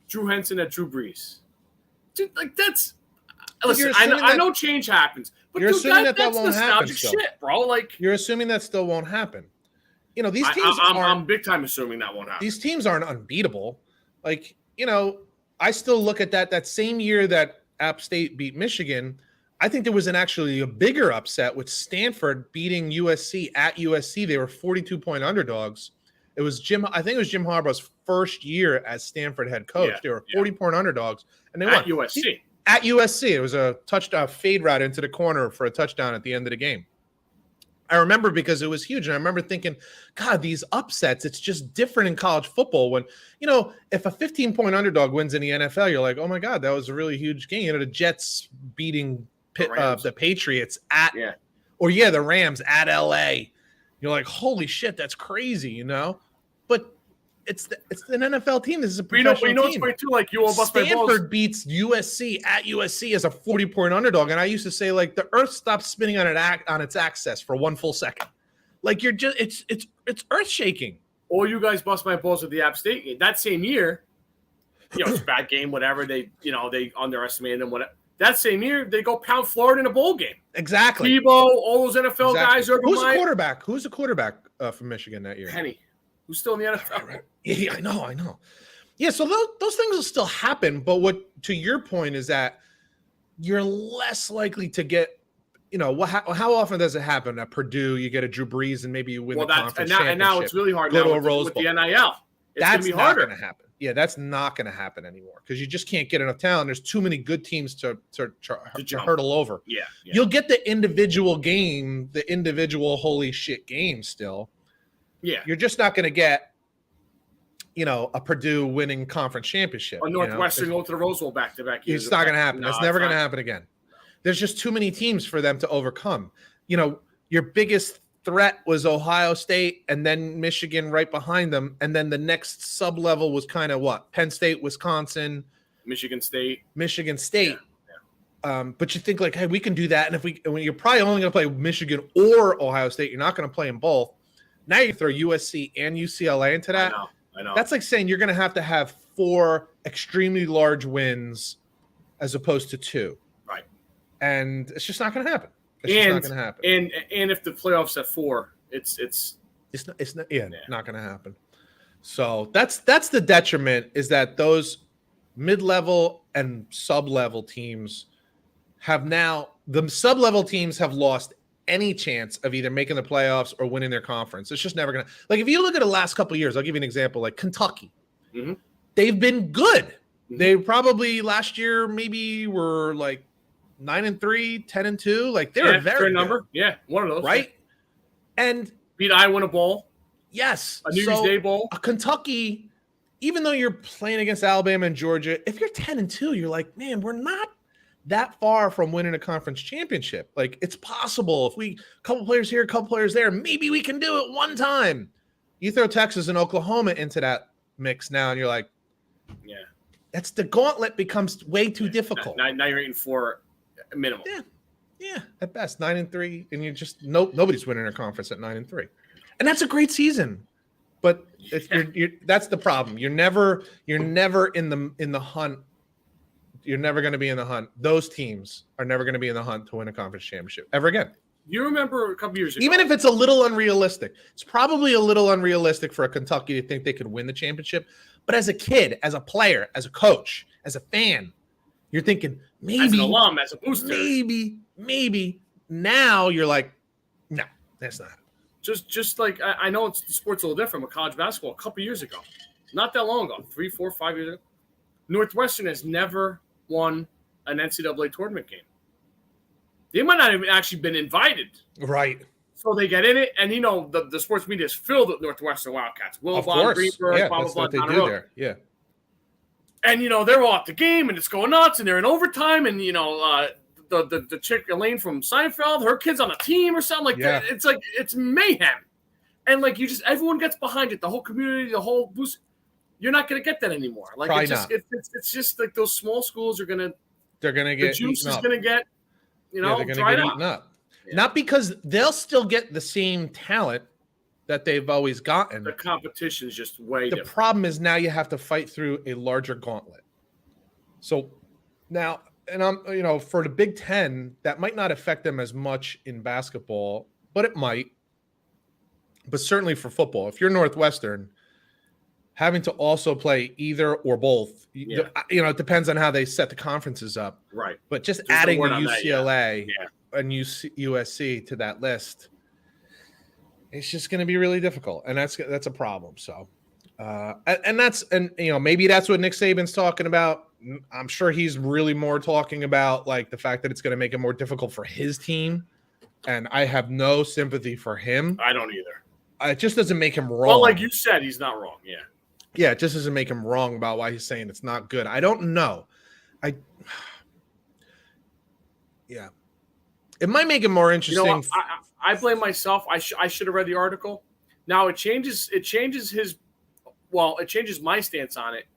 Drew Henson at Drew Brees. Dude, that's – listen, I know change happens. But you're assuming that won't happen. That's nostalgic shit, bro. You're assuming that still won't happen. These teams I'm big time assuming that won't happen. These teams aren't unbeatable. I still look at that same year that App State beat Michigan. I think there was actually a bigger upset with Stanford beating USC at USC. They were 42-point underdogs. I think it was Jim Harbaugh's first year as Stanford head coach. They were 40-point underdogs, and they won. At USC. At USC, it was a touchdown fade route into the corner for a touchdown at the end of the game. I remember because it was huge, and I remember thinking, God, these upsets, it's just different in college football. When, if a 15-point underdog wins in the NFL, you're like, oh, my God, that was a really huge game. The Jets beating the Patriots the Rams at L.A. You're like, holy shit, that's crazy, But it's an NFL team. This is a professional team. It's funny too. Like Stanford beats USC at USC as a 40-point underdog, and I used to say the Earth stops spinning on its axis for 1 full second. You're just it's earth shaking. Or you guys bust my balls at the App State game that same year. It's a bad game, whatever. They underestimated them. Whatever. That same year, they go pound Florida in a bowl game. Exactly. Tebow, all those NFL guys. Who's the quarterback from Michigan that year? Penny. Who's still in the NFL? Right. Yeah, I know. Yeah, so those things will still happen. But what, to your point, is that you're less likely to get, how often does it happen at Purdue? You get a Drew Brees and maybe you win the conference championship. And now it's really hard go to a Rose with Bowl. the NIL. That's not going to happen. Yeah, that's not going to happen anymore because you just can't get enough talent. There's too many good teams to hurdle over. Yeah. You'll get the individual game, the individual holy shit game still. Yeah. You're just not going to get, a Purdue winning conference championship. Or Northwestern going to the Rose Bowl back-to-back years. It's not going to happen. That's never going to happen again. There's just too many teams for them to overcome. Your biggest threat was Ohio State and then Michigan right behind them. And then the next sub-level was kind of what? Penn State, Wisconsin. Michigan State. Yeah. But you think like, hey, we can do that. And when you're probably only going to play Michigan or Ohio State, you're not going to play them both. Now you throw USC and UCLA into that. I know. That's like saying you're going to have 4 extremely large wins as opposed to 2. Right. And it's just not going to happen. It's just not going to happen. And if the playoffs at 4, it's not going to happen. So that's the detriment, is that those mid-level and sub-level teams the sub-level teams have lost any chance of either making the playoffs or winning their conference. It's just never going to, like, if you look at the last couple of years, I'll give you an example, like Kentucky. Mm-hmm. They've been good. Mm-hmm. They probably last year maybe were like 9-3, 10-2. Like they're very good number. Yeah, one of those. Right? And beat Iowa in a bowl. Yes. A New Year's Day bowl. A Kentucky, even though you're playing against Alabama and Georgia, if you're 10-2, you're like, man, we're not that far from winning a conference championship. Like, it's possible. If a couple players here, a couple players there, maybe we can do it one time. You throw Texas and Oklahoma into that mix now, and you're like, yeah, that's the gauntlet becomes way too difficult. Now you're eating 4 minimum. Yeah, at best 9-3, and you just nobody's winning a conference at 9-3, and that's a great season. But that's the problem. You're never in the hunt. You're never going to be in the hunt. Those teams are never going to be in the hunt to win a conference championship ever again. You remember a couple years ago, even if it's a little unrealistic, it's probably a little unrealistic for a Kentucky to think they could win the championship. But as a kid, as a player, as a coach, as a fan, you're thinking maybe, as an alum, as a booster, maybe. Now you're like, no, that's not. Just like I know the sport's a little different with college basketball. A couple years ago, not that long ago, 3, 4, 5 years ago, Northwestern has never won an NCAA tournament game. They might not have actually been invited. Right. So they get in it, and the sports media is filled with Northwestern Wildcats. Wilbon, Greenberg, blah, blah, blah, what they do there. Yeah. And, they're all at the game, and it's going nuts, and they're in overtime, and, the chick, Elaine from Seinfeld, her kid's on a team or something like that. It's like, it's mayhem. And, like, everyone gets behind it. The whole community, the whole boost. You're not going to get that anymore. Like, it's just like those small schools are going to – they're going to get – the juice is going to get – they're going to get eaten up. Yeah. Not because they'll still get the same talent that they've always gotten. The competition is just way different. The problem is now you have to fight through a larger gauntlet. So now, and for the Big Ten, that might not affect them as much in basketball, but it might. But certainly for football, if you're Northwestern, having to also play either or both, it depends on how they set the conferences up. Right. But just adding the UCLA and USC to that list, it's just going to be really difficult, and that's a problem. So, maybe that's what Nick Saban's talking about. I'm sure he's really more talking about like the fact that it's going to make it more difficult for his team, and I have no sympathy for him. I don't either. It just doesn't make him wrong. Well, like you said, he's not wrong. Yeah. Yeah, it just doesn't make him wrong about why he's saying it's not good. I don't know. It might make it more interesting. I blame myself. I should have read the article. Now it changes my stance on it.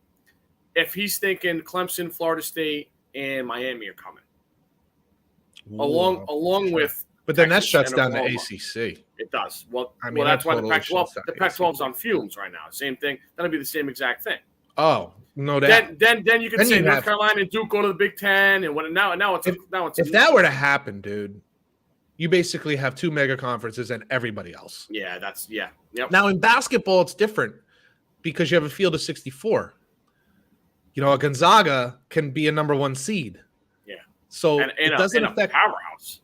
If he's thinking Clemson, Florida State, and Miami are coming. Along with but then Texas that shuts down the ACC. It does. Well, that's why the Pac-12 is on fumes right now. Same thing. That'll be the same exact thing. Oh, no doubt. Then you can say North Carolina and Duke go to the Big Ten, and now it's if that were to happen, dude, you basically have 2 mega conferences and everybody else. Yeah, Yep. Now in basketball, it's different because you have a field of 64. A Gonzaga can be a number 1 seed. Yeah. So it doesn't affect powerhouse.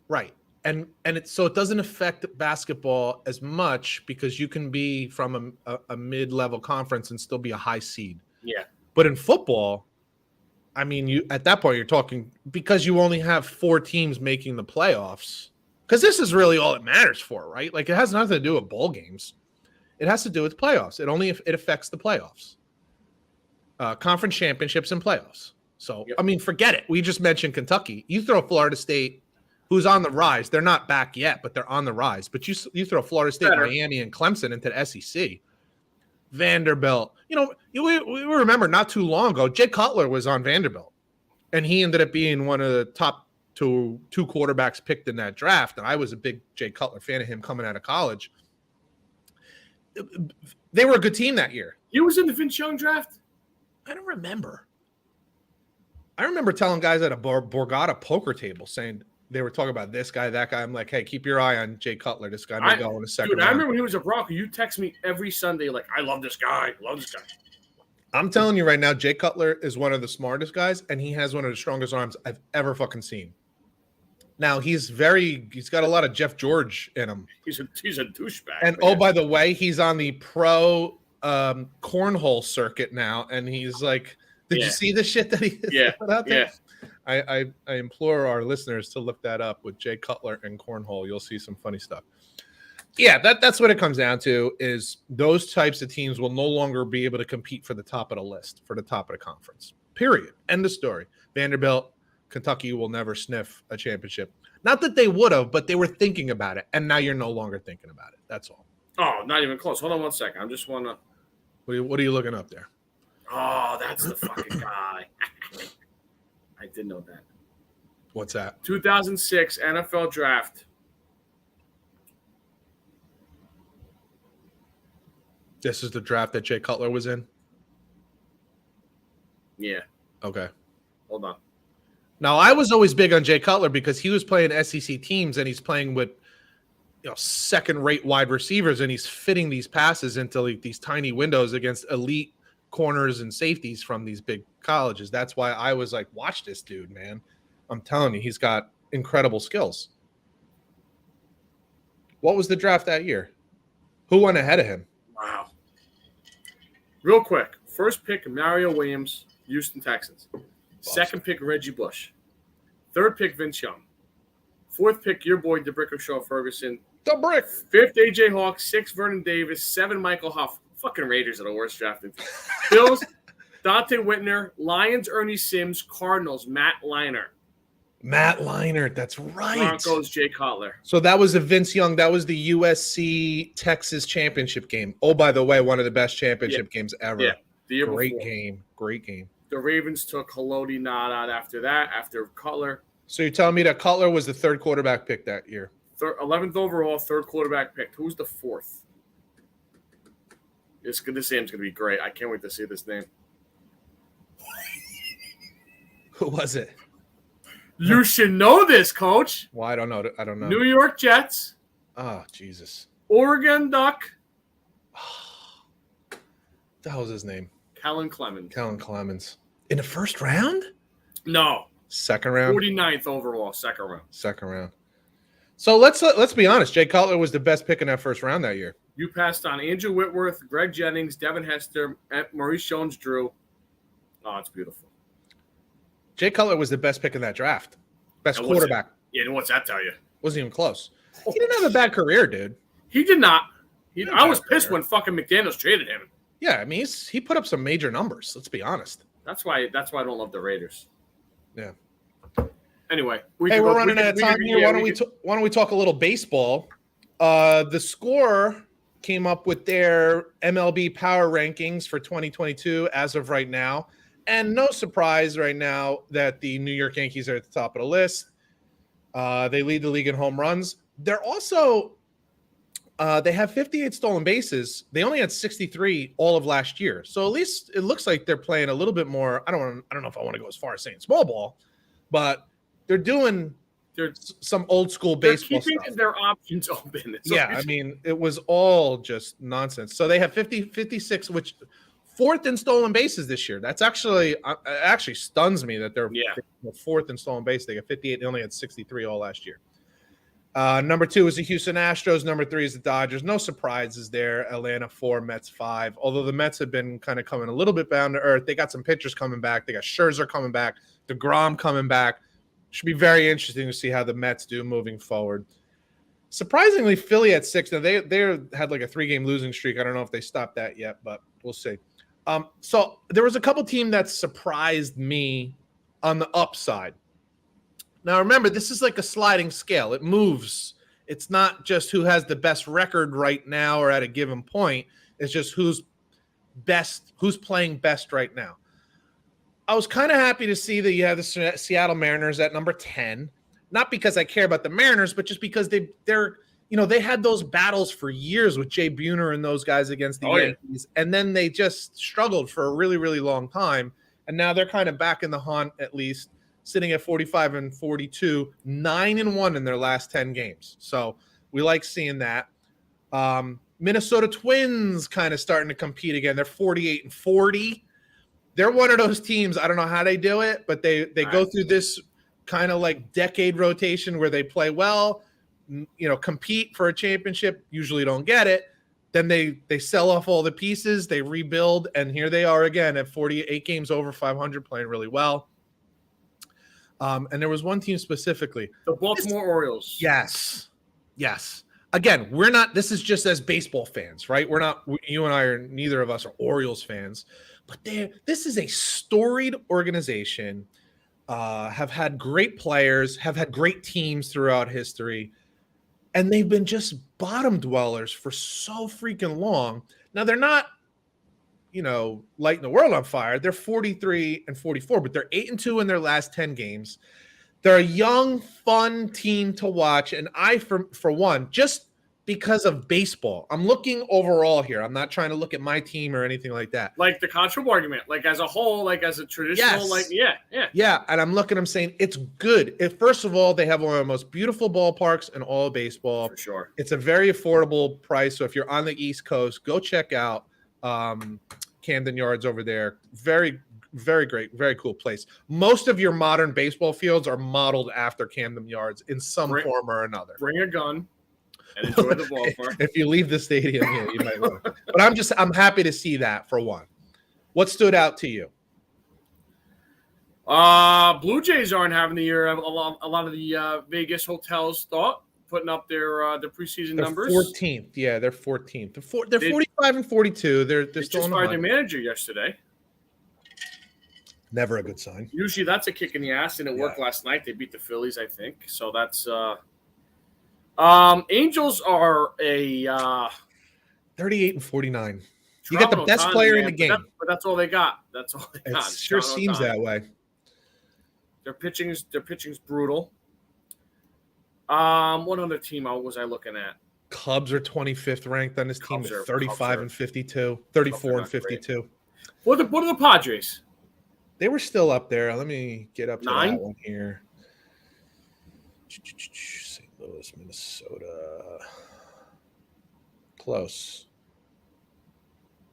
Right. and it doesn't affect basketball as much because you can be from a mid-level conference and still be a high seed. Yeah. But in football, I mean, you at that point you're talking because you only have 4 teams making the playoffs. Because this is really all it matters for, right? Like it has nothing to do with bowl games. It has to do with playoffs. It affects the playoffs, conference championships and playoffs. So I mean, forget it. We just mentioned Kentucky. You throw Florida State, who's on the rise. They're not back yet, but they're on the rise. But you throw Florida State, Miami, and Clemson into the SEC. Vanderbilt. You know, we remember not too long ago, Jay Cutler was on Vanderbilt, and he ended up being one of the top two quarterbacks picked in that draft. And I was a big Jay Cutler fan of him coming out of college. They were a good team that year. He was in the Vince Young draft? I don't remember. I remember telling guys at a Borgata poker table saying they were talking about this guy, that guy. I'm like, hey, keep your eye on Jay Cutler. This guy may go in a second round. I remember when he was a Bronco, you text me every Sunday like, I love this guy. I'm telling you right now, Jay Cutler is one of the smartest guys, and he has one of the strongest arms I've ever fucking seen. Now, he's got a lot of Jeff George in him. He's a douchebag. And, by the way, he's on the pro cornhole circuit now, and he's like, did you see the shit that he put out there? Yeah. I implore our listeners to look that up with Jay Cutler and cornhole. You'll see some funny stuff. Yeah, that's what it comes down to is those types of teams will no longer be able to compete for the top of the list, for the top of the conference. Period. End of story. Vanderbilt, Kentucky will never sniff a championship. Not that they would have, but they were thinking about it, and now you're no longer thinking about it. That's all. Oh, not even close. Hold on 1 second. I just want to. What are you looking up there? Oh, that's the fucking guy. I did know that. What's that? 2006 NFL Draft. This is the draft that Jay Cutler was in? Yeah. Okay. Hold on. Now, I was always big on Jay Cutler because he was playing SEC teams and he's playing with second-rate wide receivers and he's fitting these passes into like these tiny windows against elite corners and safeties from these big colleges. That's why I was like, watch this dude, man. I'm telling you, he's got incredible skills. What was the draft that year? Who went ahead of him? Wow. Real quick. First pick, Mario Williams, Houston Texans. Second pick, Reggie Bush. Third pick, Vince Young. Fourth pick, your boy, DeBrick Shaw Ferguson. The Brick. Fifth, A.J. Hawk. Sixth, Vernon Davis. 7, Michael Huff. Fucking Raiders are the worst drafted. Bills, Dante Whitner. Lions, Ernie Sims. Cardinals, Matt Leinart. Matt Leinart, that's right. Broncos, Jay Cutler. So that was the Vince Young. That was the USC Texas championship game. Oh, by the way, one of the best championship games ever. Yeah, the year Great before. Great game. The Ravens took Haloti Ngata after that, after Cutler. So you're telling me that Cutler was the third quarterback pick that year? 11th overall, third quarterback picked. Who's the fourth? This name's going to be great. I can't wait to see this name. Who was it? You should know this, Coach. Well, I don't know. New York Jets. Oh, Jesus. Oregon Duck. The hell's his name? Kellen Clemens. In the first round? No. Second round? 49th overall, second round. So let's be honest. Jay Cutler was the best pick in that first round that year. You passed on Andrew Whitworth, Greg Jennings, Devin Hester, Maurice Jones-Drew. Oh, it's beautiful. Jay Cutler was the best pick in that draft. Best quarterback. And what's that tell you? Wasn't even close. He didn't have a bad career, dude. He did not. I was pissed when fucking McDaniels traded him. Yeah, I mean, he put up some major numbers. Let's be honest. That's why I don't love the Raiders. Yeah. Anyway, we're running out of time here. Why don't we talk a little baseball? The Score came up with their MLB power rankings for 2022 as of right now. And no surprise right now that the New York Yankees are at the top of the list. They lead the league in home runs. They're also they have 58 stolen bases. They only had 63 all of last year. So at least it looks like they're playing a little bit more. I don't know if I want to go as far as saying small ball, but they're doing some old school baseball keeping stuff. Their options open. I mean, it was all just nonsense. So they have 56, which fourth in stolen bases this year. That's actually stuns me that they're fourth in stolen base. They got 58. They only had 63 all last year. Number 2 is the Houston Astros. Number 3 is the Dodgers. No surprises there. Atlanta 4, Mets 5. Although the Mets have been kind of coming a little bit down to earth. They got some pitchers coming back. They got Scherzer coming back. DeGrom coming back. Should be very interesting to see how the Mets do moving forward. Surprisingly, Philly at 6. Now, they had like a 3-game losing streak. I don't know if they stopped that yet, but we'll see. So there was a couple team that surprised me on the upside. Now, remember, this is like a sliding scale. It moves. It's not just who has the best record right now or at a given point. It's just who's playing best right now. I was kind of happy to see that you have the Seattle Mariners at number 10. Not because I care about the Mariners, but just because they're they had those battles for years with Jay Buhner and those guys against the Yankees, and then they just struggled for a really, really long time. And now they're kind of back in the hunt, at least, sitting at 45-42, 9-1 in their last 10 games. So we like seeing that. Minnesota Twins kind of starting to compete again. They're 48-40. They're one of those teams. I don't know how they do it, but they go through this kind of like decade rotation where they play well, compete for a championship, usually don't get it. Then they sell off all the pieces, they rebuild, and here they are again at 48 games over 500, playing really well. And there was one team specifically. The Baltimore Orioles. Yes. Again, this is just as baseball fans, right? You and I are, neither of us are Orioles fans, but this is a storied organization, have had great players, have had great teams throughout history, and they've been just bottom dwellers for so freaking long. Now, they're not, lighting the world on fire. They're 43-44, but they're 8-2 in their last 10 games. They're a young, fun team to watch. And I, for one, just because of baseball, I'm looking overall here. I'm not trying to look at my team or anything like that. Like the Contra argument, like as a whole, like as a traditional, Yeah. And I'm saying it's good. First of all, they have one of the most beautiful ballparks in all of baseball. For sure. It's a very affordable price. So if you're on the East Coast, go check out Camden Yards over there. Very, very great, very cool place. Most of your modern baseball fields are modeled after Camden Yards in some form or another. Bring a gun and enjoy the ballpark. If you leave the stadium here, you might want to. But I'm happy to see that, for one. What stood out to you? Blue Jays aren't having the year a lot of the Vegas hotels thought, putting up their preseason numbers. 14th. Yeah, they're 14th. They're 45-42. They're they still just fired their manager yesterday. Never a good sign. Usually that's a kick in the ass, and it worked last night. They beat the Phillies, I think. So that's Angels are a 38-49. You got the best player in the game. But that's all they got. That's all they got. It sure seems that way. Their pitching's brutal. What other team was I looking at? Cubs are 25th ranked on this team at 35-52, 34-52. What are the Padres? They were still up there. Let me get up to 9? that one here. St. Louis, Minnesota. Close.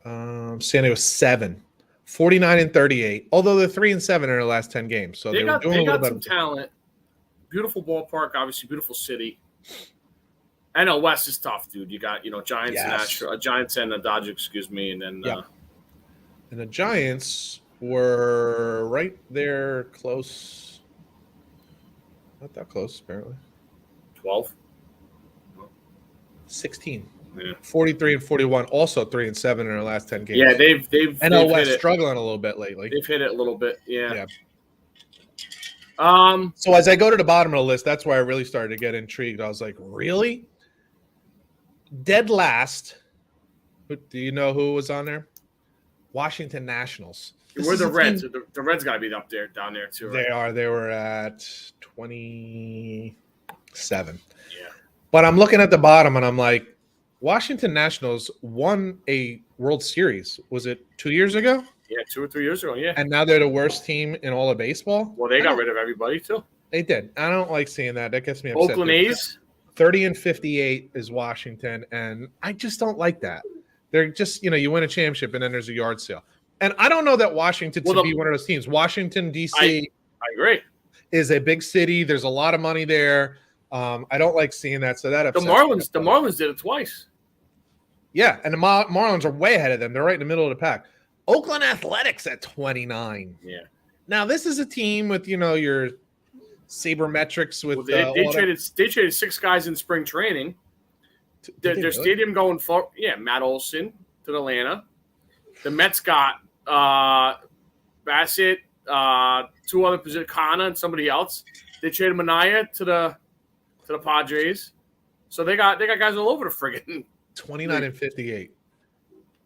San Diego 7. 49-38. Although they're 3-7 in their last 10 games. So they got some talent. Beautiful ballpark, obviously, beautiful city. I know West is tough, dude. You got, Giants and Giants and the Dodgers, and then and the Giants were right there close. Not that close, apparently. 12. 16. Yeah. 43-41, also 3-7 in their last 10 games. Yeah, they've NL West struggling a little bit lately. They've hit it a little bit, yeah. So as I go to the bottom of the list, that's where I really started to get intrigued. I was like, really? Dead last. Do you know who was on there? Washington Nationals. We're the Reds. The Reds got to be up there, down there too. Right? They are. They were at 27. Yeah. But I'm looking at the bottom and I'm like, Washington Nationals won a World Series. Was it 2 years ago? Yeah, 2 or 3 years ago, yeah. And now they're the worst team in all of baseball? Well, they got rid of everybody, too. They did. I don't like seeing that. That gets me upset. Oakland A's? 30-58 is Washington, and I just don't like that. They're just, you win a championship, and then there's a yard sale. And I don't know that Washington to be one of those teams. Washington, D.C. I agree. Is a big city. There's a lot of money there. I don't like seeing that. So that the upsets Marlins did it twice. Yeah, and the Marlins are way ahead of them. They're right in the middle of the pack. Oakland Athletics at 29. Yeah. Now this is a team with your sabermetrics with they traded 6 guys in spring training. Their stadium going for Matt Olson to Atlanta. The Mets got Bassett, 2 other positions, Kana and somebody else. They traded Manaea to the Padres. So they got guys all over the friggin' 29 and 58.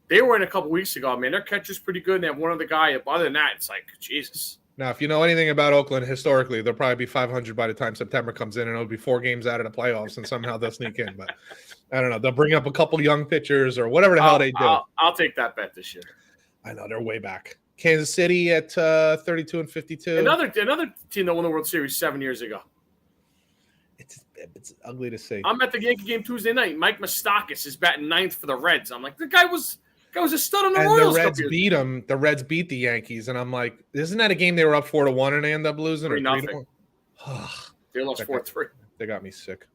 They were in a couple weeks ago, man. Their catcher's pretty good, and they have one other guy. Other than that, it's like Jesus. Now, if you know anything about Oakland historically, they'll probably be 500 by the time September comes in, and it'll be 4 games out of the playoffs, and somehow they'll sneak in. But I don't know. They'll bring up a couple young pitchers or whatever the hell they do. I'll take that bet this year. I know they're way back. Kansas City at 32 and 52. Another team that won the World Series 7 years ago. It's ugly to see. I'm at the Yankee game Tuesday night. Mike Moustakas is batting 9th for the Reds. I'm like, the guy was a stud on the Royals. The Reds beat them. The Reds beat the Yankees, and I'm like, isn't that a game they were up 4-1 and they end up losing 3-0? They lost 4-3. They got me sick.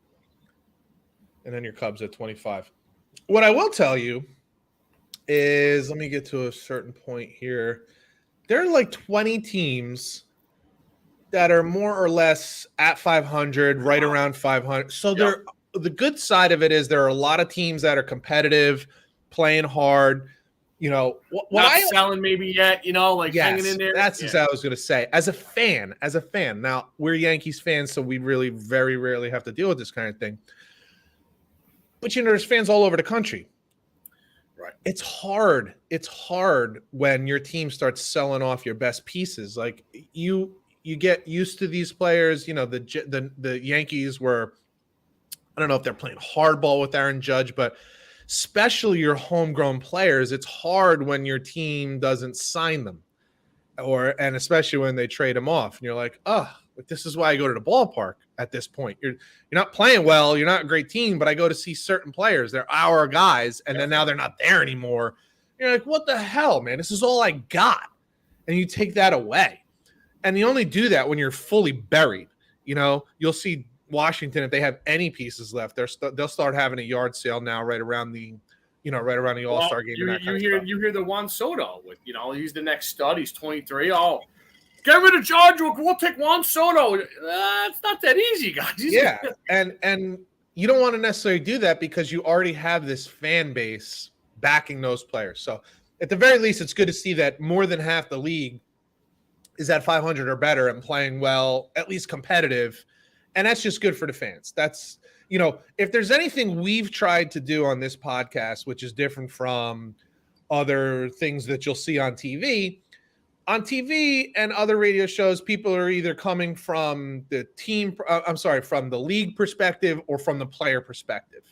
And then your Cubs at 25. What I will tell you is, let me get to a certain point here. There are like 20 teams that are more or less at 500, right around 500. So the good side of it is there are a lot of teams that are competitive, playing hard. Not selling maybe yet. Hanging in there. That's exactly what I was going to say. As a fan. Now we're Yankees fans, so we really very rarely have to deal with this kind of thing. But there's fans all over the country. Right. It's hard. It's hard when your team starts selling off your best pieces. Like you get used to these players. The Yankees were, I don't know if they're playing hardball with Aaron Judge, but especially your homegrown players, it's hard when your team doesn't sign them, and especially when they trade them off. And you're like, this is why I go to the ballpark at this point. You're not playing well. You're not a great team, but I go to see certain players. They're our guys, and then now they're not there anymore. You're like, what the hell, man? This is all I got. And you take that away. And you only do that when you're fully buried. You'll see Washington, if they have any pieces left, they'll start having a yard sale now right around the All-Star game. You hear the Juan Soto with, he's the next stud. He's 23. Oh, get rid of George. We'll take Juan Soto. It's not that easy, guys. Yeah, and you don't want to necessarily do that because you already have this fan base backing those players. So at the very least, it's good to see that more than half the league is at 500 or better and playing well, at least competitive. And that's just good for the fans. That's, if there's anything we've tried to do on this podcast, which is different from other things that you'll see on TV and other radio shows, people are either coming from the from the league perspective or from the player perspective.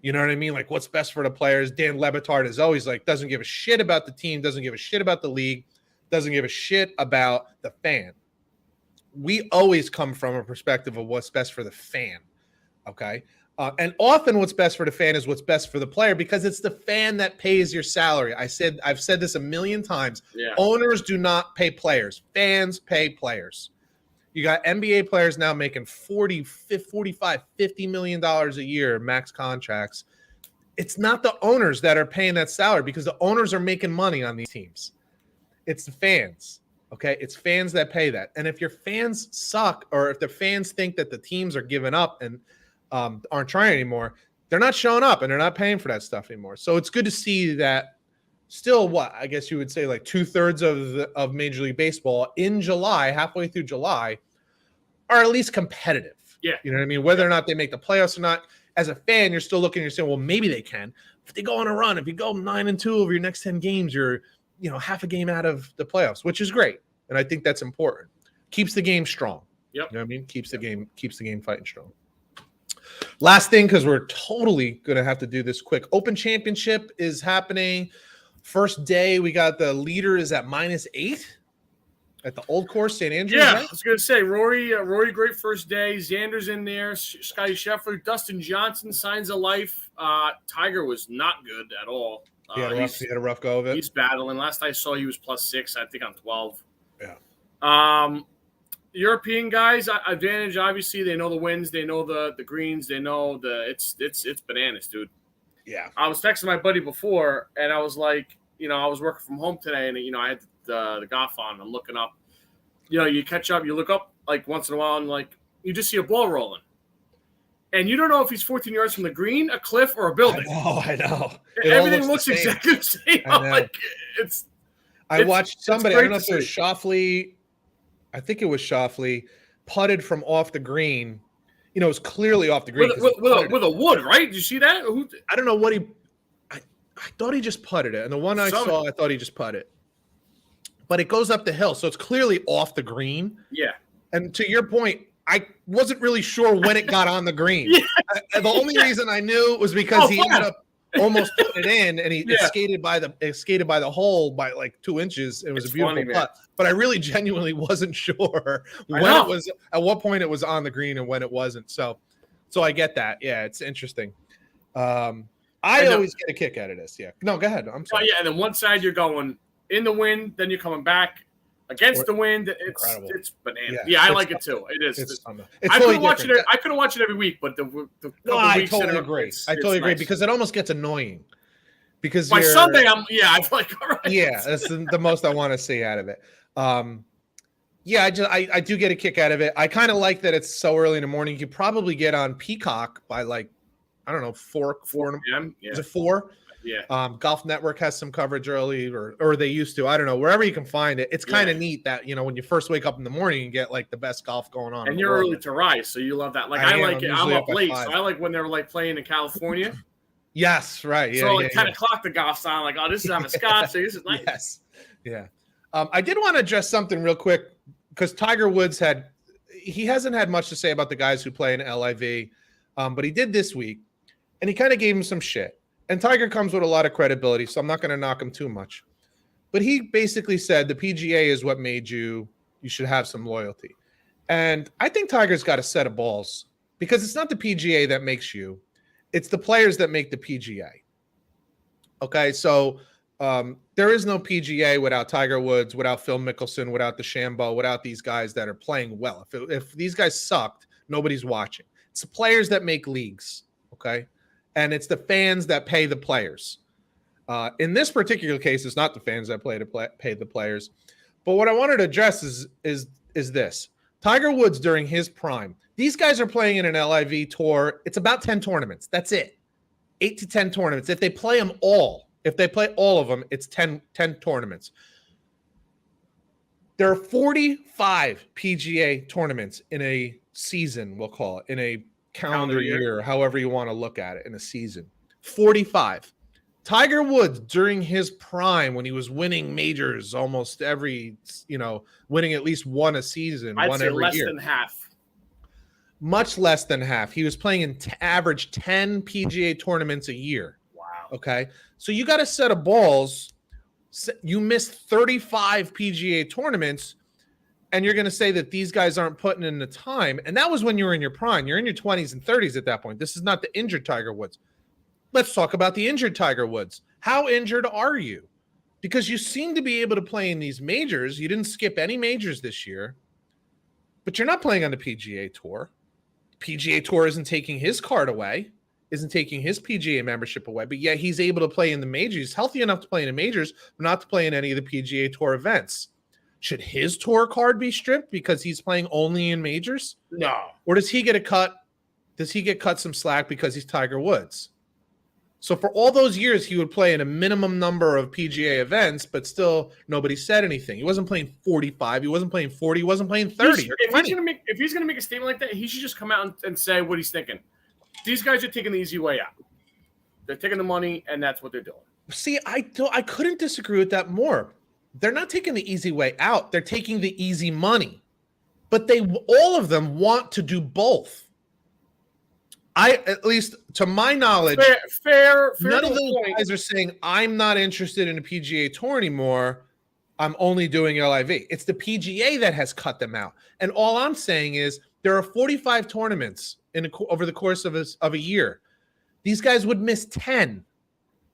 You know what I mean? Like, what's best for the players? Dan Le Batard is always like, doesn't give a shit about the team, doesn't give a shit about the league, doesn't give a shit about the fan. We always come from a perspective of what's best for the fan, okay? And often what's best for the fan is what's best for the player because it's the fan that pays your salary. I've said this a million times. Yeah. Owners do not pay players. Fans pay players. You got NBA players now making $40, $45, $50 million a year max contracts. It's not the owners that are paying that salary because the owners are making money on these teams. It's the fans. Okay, it's fans that pay that. And if your fans suck or if the fans think that the teams are giving up and aren't trying anymore, they're not showing up and they're not paying for that stuff anymore. So it's good to see that still I guess you would say like 2/3 of Major League Baseball in July, halfway through July, are at least competitive. Yeah. You know what I mean? Whether or not they make the playoffs or not, as a fan, you're still looking and you're saying, well, maybe they can. If they go on a run, if you go 9-2 over your next 10 games, you're half a game out of the playoffs, which is great. And I think that's important. Keeps the game strong. Yep. You know what I mean? Keeps the game fighting strong. Last thing, because we're totally going to have to do this quick. Open Championship is happening. First day, we got the leader is at -8 at the Old Course, St. Andrews. Yeah, right? I was going to say, Rory, great first day. Xander's in there. Scotty Scheffler. Dustin Johnson, signs of life. Tiger was not good at all. He had a rough go of it. He's battling. Last I saw, he was +6, I think, on 12. Yeah. European guys advantage. Obviously, they know the winds, they know the greens, they know it's bananas, dude. Yeah. I was texting my buddy before, and I was like, I was working from home today, and I had the golf on. I'm looking up. You catch up, you look up like once in a while, and like you just see a ball rolling, and you don't know if he's 14 yards from the green, a cliff, or a building. I know. Everything looks exactly the same. Like I watched somebody. I don't know if it was Schauffele. I think it was Schauffele putted from off the green. It was clearly off the green with a wood, right? Did you see that? I don't know what he. I thought he just putted it, and the one I saw, I thought he just putted it. But it goes up the hill, so it's clearly off the green. Yeah. And to your point, I wasn't really sure when it got on the green. Yeah. The only reason I knew was because he ended up almost putting it in, and he skated by the hole by like 2 inches. It was a beautiful putt, but I really genuinely wasn't sure when it was, at what point it was on the green and when it wasn't. So I get that. Yeah, it's interesting. I always get a kick out of this. Yeah. No, go ahead. I'm sorry. Yeah, and then one side you're going in the wind, then you're coming back against the wind. It's bananas. Yeah, I like it too. It is. I couldn't watch it. I couldn't watch it every week, but I totally agree. I totally agree because it almost gets annoying. Because by Sunday, I'm like, all right. Yeah, that's the most I want to see out of it. I do get a kick out of it. I kind of like that it's so early in the morning. You could probably get on Peacock by like, I don't know, 4 p.m. Is it 4? Yeah. Golf Network has some coverage early, or they used to. I don't know. Wherever you can find it, it's kind of neat that when you first wake up in the morning, you get like the best golf going on. And you're early to rise, so you love that. Like I like it. I'm up late, so I like when they're like playing in California. Yes, right. Yeah. So 10 o'clock, the golf's on. Like, oh, this is on a Scotch. So this is nice. Yes. Yeah. I did want to address something real quick because Tiger Woods hasn't had much to say about the guys who play in LIV, but he did this week, and he kind of gave him some shit. And Tiger comes with a lot of credibility, so I'm not going to knock him too much. But he basically said the PGA is what made you should have some loyalty. And I think Tiger's got a set of balls because it's not the PGA that makes you. It's the players that make the PGA. Okay, so there is no PGA without Tiger Woods, without Phil Mickelson, without DeChambeau, without these guys that are playing well. If these guys sucked, nobody's watching. It's the players that make leagues, okay? And it's the fans that pay the players. In this particular case, it's not the fans that pay the players. But what I wanted to address is this. Tiger Woods during his prime, these guys are playing in an LIV tour. It's about 10 tournaments. That's it. 8 to 10 tournaments. If they play all of them, it's 10 tournaments. There are 45 PGA tournaments in a season, we'll call it, in a calendar year, however you want to look at it in a season. 45. Tiger Woods during his prime when he was winning majors almost every, winning at least one a season, I'd one say every less year. Than half. Much less than half. He was playing in average 10 PGA tournaments a year. Wow. Okay. So you got a set of balls. You missed 35 PGA tournaments. And you're going to say that these guys aren't putting in the time. And that was when you were in your prime. You're in your 20s and 30s at that point. This is not the injured Tiger Woods. Let's talk about the injured Tiger Woods. How injured are you? Because you seem to be able to play in these majors. You didn't skip any majors this year. But you're not playing on the PGA Tour. PGA Tour isn't taking his card away, isn't taking his PGA membership away. But yet he's able to play in the majors. He's healthy enough to play in the majors, but not to play in any of the PGA Tour events. Should his tour card be stripped because he's playing only in majors? No. Or does he get a cut? Does he get cut some slack because he's Tiger Woods? So for all those years, he would play in a minimum number of PGA events, but still nobody said anything. He wasn't playing 45. He wasn't playing 40. He wasn't playing 30. If he's gonna make a statement like that, he should just come out and say what he's thinking. These guys are taking the easy way out. They're taking the money, and that's what they're doing. See, I couldn't disagree with that more. They're not taking the easy way out. They're taking the easy money. But all of them want to do both. At least to my knowledge, fair none of those guys are saying, I'm not interested in a PGA Tour anymore. I'm only doing LIV. It's the PGA that has cut them out. And all I'm saying is there are 45 tournaments over the course of a year. These guys would miss 10.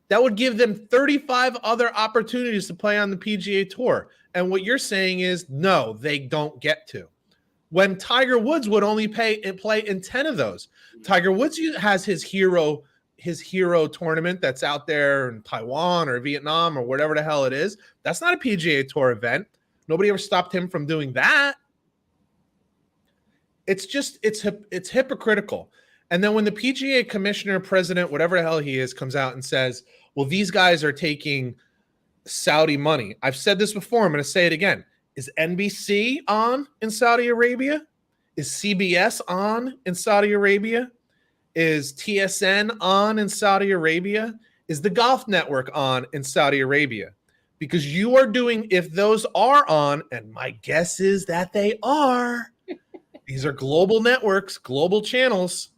That would give them 35 other opportunities to play on the PGA Tour. And what you're saying is, no, they don't get to. when Tiger Woods would only play in 10 of those. Tiger Woods has his hero tournament that's out there in Taiwan or Vietnam or whatever the hell it is. That's not a PGA Tour event. Nobody ever stopped him from doing that. It's hypocritical. And then when the PGA commissioner, president, whatever the hell he is, comes out and says, well, these guys are taking Saudi money. I've said this before. I'm going to say it again. Is NBC on in Saudi Arabia? Is CBS on in Saudi Arabia? Is TSN on in Saudi Arabia? Is the Golf Network on in Saudi Arabia? Because you are doing, if those are on, and my guess is that they are, these are global networks, global channels.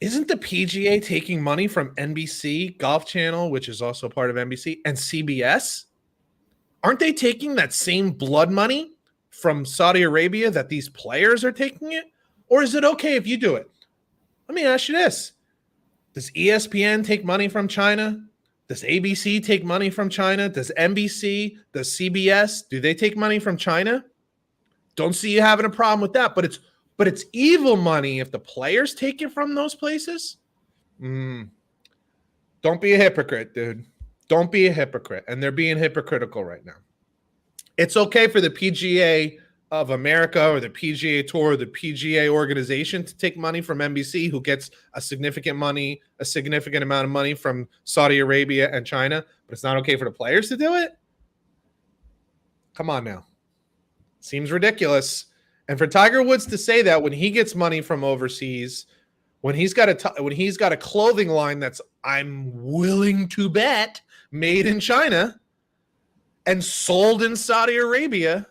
Isn't the PGA taking money from NBC, Golf Channel, which is also part of NBC, and CBS? Aren't they taking that same blood money from Saudi Arabia that these players are taking it? Or is it okay if you do it? Let me ask you this. Does ESPN take money from China? Does ABC take money from China? Does NBC, does CBS, do they take money from China? Don't see you having a problem with that, but it's evil money if the players take it from those places. Don't be a hypocrite, dude. Don't be a hypocrite. And they're being hypocritical right now. It's okay for the PGA of America or the PGA Tour or the PGA organization to take money from NBC, who gets a significant amount of money from Saudi Arabia and China, but it's not okay for the players to do it? Come on now. Seems ridiculous. And for Tiger Woods to say that when he gets money from overseas, when he's got a clothing line that's, I'm willing to bet, made in China and sold in Saudi Arabia,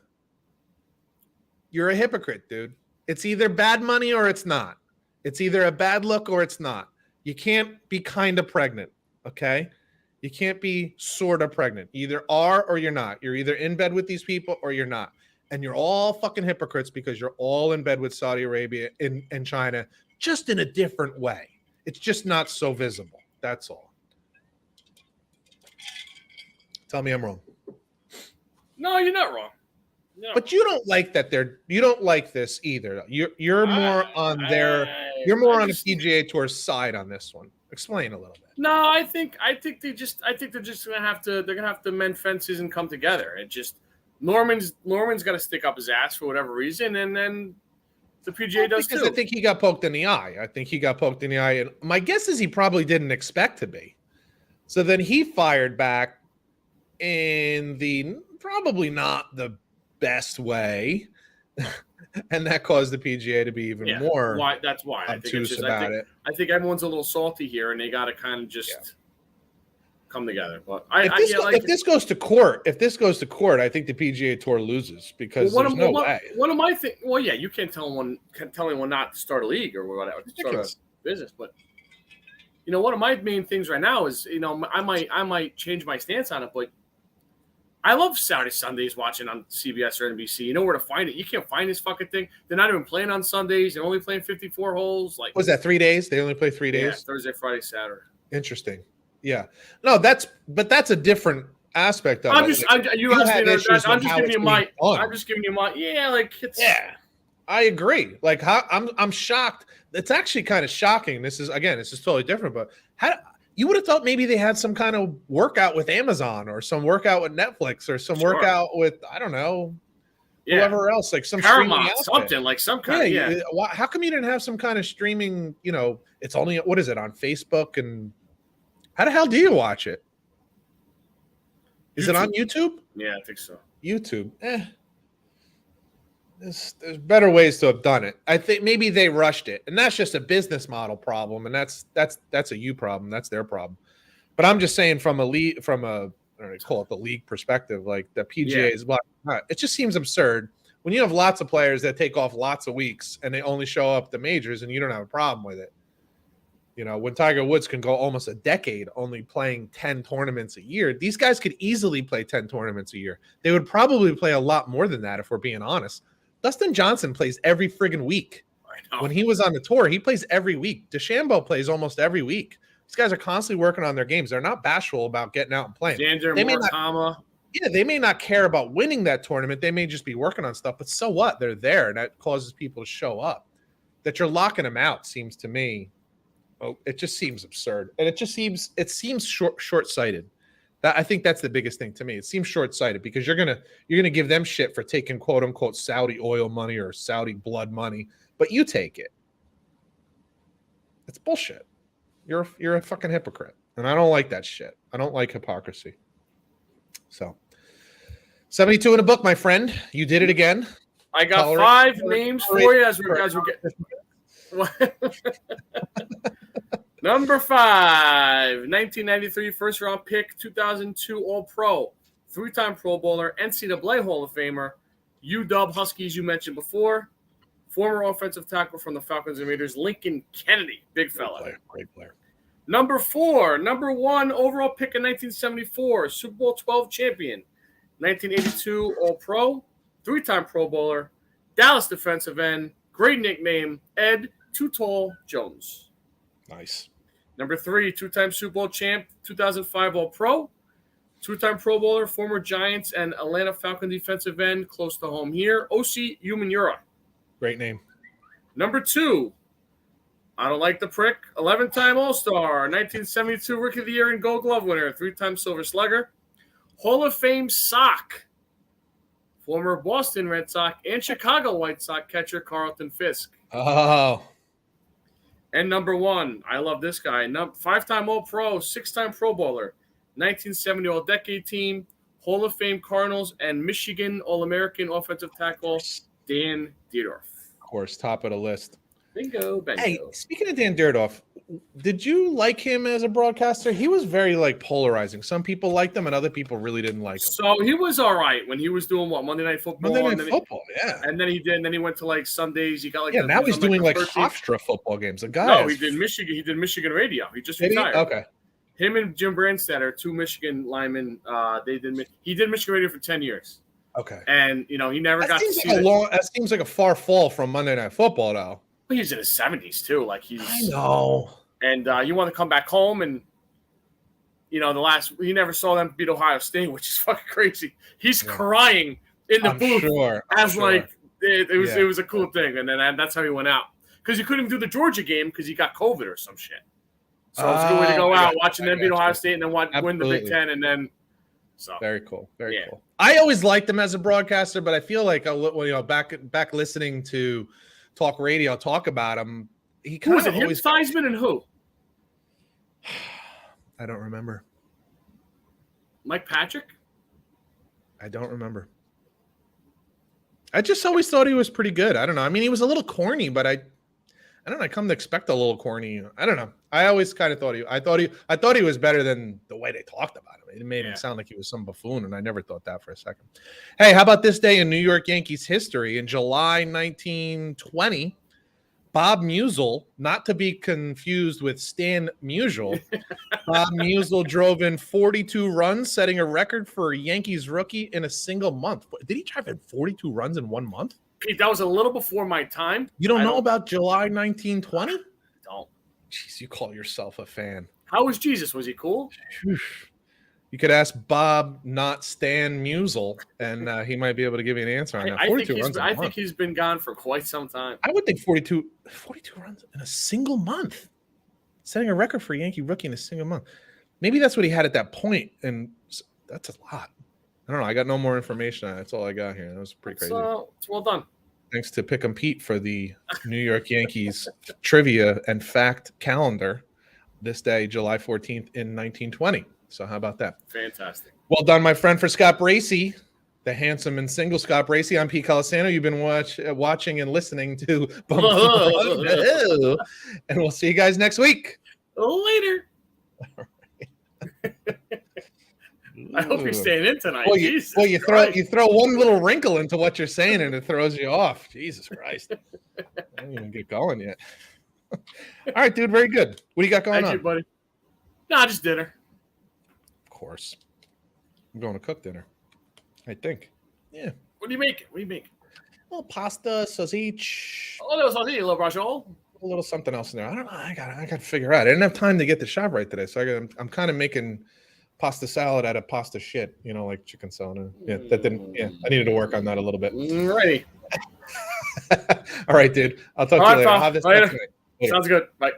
you're a hypocrite, dude. It's either bad money or it's not. It's either a bad look or it's not. You can't be kind of pregnant, okay? You can't be sort of pregnant. Either are or you're not. You're either in bed with these people or you're not. And you're all fucking hypocrites because you're all in bed with Saudi Arabia and China, just in a different way. It's just not so visible. That's all. Tell me I'm wrong. No, you're not wrong. No. But you don't like that you don't like this either. You're more on you're more on the PGA Tour side on this one. Explain a little bit. No, I think they're just gonna have to mend fences and come together. It just Norman's got to stick up his ass for whatever reason, and then the PGA does too. I think he got poked in the eye. And my guess is he probably didn't expect to be. So then he fired back in the probably not the best way, and that caused the PGA to be even more. That's why obtuse about it. I think everyone's a little salty here, and they got to kind of just come together. But if this goes to court, I think the PGA Tour loses because there's no way. One of my things. Well, yeah, you can't tell anyone not to start a league or whatever, start a business. But one of my main things right now is I might change my stance on it, but I love Saturday Sundays watching on CBS or NBC. You know where to find it. You can't find this fucking thing. They're not even playing on Sundays. They're only playing 54 holes. Like, was that 3 days? They only play 3 days. Yeah, Thursday, Friday, Saturday. Interesting. Yeah. No, that's a different aspect of it. I'm just giving you my. Yeah, like it's. Yeah, I agree. Like I'm shocked. It's actually kind of shocking. This is totally different. But you would have thought maybe they had some kind of workout with Amazon or some workout with Netflix or some workout with, I don't know, whoever else, like some Paramount, something like some kind of, How come you didn't have some kind of streaming, it's only, what is it, on Facebook? And how the hell do you watch it? Is it on YouTube? Yeah, I think so. YouTube. There's better ways to have done it. I think maybe they rushed it, and that's just a business model problem, and that's a you problem. That's their problem. But I'm just saying from I don't know, call it the league perspective, like the PGA is black. It just seems absurd when you have lots of players that take off lots of weeks and they only show up the majors, and you don't have a problem with it. When Tiger Woods can go almost a decade only playing 10 tournaments a year, these guys could easily play 10 tournaments a year. They would probably play a lot more than that if we're being honest. Dustin Johnson plays every friggin' week. I know. When he was on the tour, he plays every week. DeChambeau plays almost every week. These guys are constantly working on their games. They're not bashful about getting out and playing. Xander Morikama. Yeah, they may not care about winning that tournament. They may just be working on stuff, but so what? They're there, and that causes people to show up. That you're locking them out seems to me, it just seems absurd, and it seems short-sighted. I think that's the biggest thing to me. It seems short-sighted because you're gonna give them shit for taking quote unquote Saudi oil money or Saudi blood money, but you take it. It's bullshit. You're a fucking hypocrite, and I don't like that shit. I don't like hypocrisy. So, 72 in a book, my friend. You did it again. I got 5 names for you as we get. Number 5, 1993 first round pick, 2002 All Pro, 3-time Pro Bowler, NCAA Hall of Famer, UW Huskies you mentioned before, former offensive tackle from the Falcons and Raiders, Lincoln Kennedy, big fella. Great player. Number 4, number 1 overall pick in 1974, Super Bowl 12 champion, 1982 All-Pro, 3-time Pro Bowler, Dallas defensive end, great nickname, Ed Too Tall Jones. Nice. Number 3, 2-time Super Bowl champ, 2005 All-Pro, 2-time Pro Bowler, former Giants and Atlanta Falcon defensive end, close to home here, Osi Umenyiora. Great name. Number 2, I don't like the prick, 11-time All-Star, 1972 Rookie of the Year and Gold Glove winner, 3-time Silver Slugger, Hall of Fame sock, former Boston Red Sox and Chicago White Sox catcher Carlton Fisk. Oh. And number 1, I love this guy, 5-time All-Pro, 6-time Pro Bowler, 1970 All-Decade Team, Hall of Fame Cardinals, and Michigan All-American offensive tackle Dan Dierdorf. Of course, top of the list. Bingo. Hey, speaking of Dan Dierdorf, did you like him as a broadcaster? He was very polarizing. Some people liked him, and other people really didn't like him. So he was all right when he was doing Monday Night Football. Yeah. And then he went to Sundays. He got now he's doing Hofstra football games. The guy. No, he did Michigan. He did Michigan radio. He just retired. Okay. Him and Jim Branstad are 2 Michigan linemen. He did Michigan radio for 10 years. Okay. And he never got to see that seems like a far fall from Monday Night Football, though. He's in his 70s too. I know. And you want to come back home, and he never saw them beat Ohio State, which is fucking crazy. He's crying in the booth it was a cool thing, and then that's how he went out because he couldn't do the Georgia game because he got COVID or some shit. So it's a good way to go out watching them beat Ohio State and then win the Big Ten, and then. So very cool, very cool. I always liked him as a broadcaster, but I feel like back listening to talk radio talk about him, he kind of always Theismann and who? I don't remember. Mike Patrick? I don't remember. I just always thought he was pretty good. I don't know. I mean, he was a little corny, but I don't know. I come to expect a little corny. I don't know. I always kind of thought I thought he was better than the way they talked about him. It made him sound like he was some buffoon, and I never thought that for a second. Hey, how about this day in New York Yankees history? In July 1920, Bob Musial, not to be confused with Stan Musial, Bob Musial drove in 42 runs, setting a record for a Yankees rookie in a single month. Did he drive in 42 runs in 1 month? Pete, that was a little before my time. You don't know about July 1920? Don't. Jeez, you call yourself a fan. How was Jesus? Was he cool? You could ask Bob, not Stan Musial, and he might be able to give you an answer on that. I think he's been gone for quite some time. I would think 42 runs in a single month, setting a record for a Yankee rookie in a single month. Maybe that's what he had at that point, and that's a lot. I don't know. I got no more information on it. That's all I got here. That was pretty crazy. It's well done. Thanks to Pick'em Pete for the New York Yankees trivia and fact calendar this day, July 14th in 1920. So how about that? Fantastic. Well done, my friend. For Scott Bracey, the handsome and single Scott Bracey, I'm Pete Colasano. You've been watching and listening to and we'll see you guys next week. Later. I hope you're staying in tonight. Well, you throw one little wrinkle into what you're saying and it throws you off. Jesus Christ. I didn't even get going yet. All right, dude. Very good. What do you got going on? Thank you, buddy. Nah, just dinner. Of course. I'm going to cook dinner, I think. Yeah. What do you make? A little pasta, sausage. Oh, little sausage, a little braciole. A little something else in there. I don't know. I got to figure out. I didn't have time to get the shop right today, so I'm kind of making pasta salad out of pasta shit, like chicken salad. Yeah, that didn't. Yeah, I needed to work on that a little bit. Righty. All right, dude. I'll talk to you later. I'll have this later. Sounds good. Bye.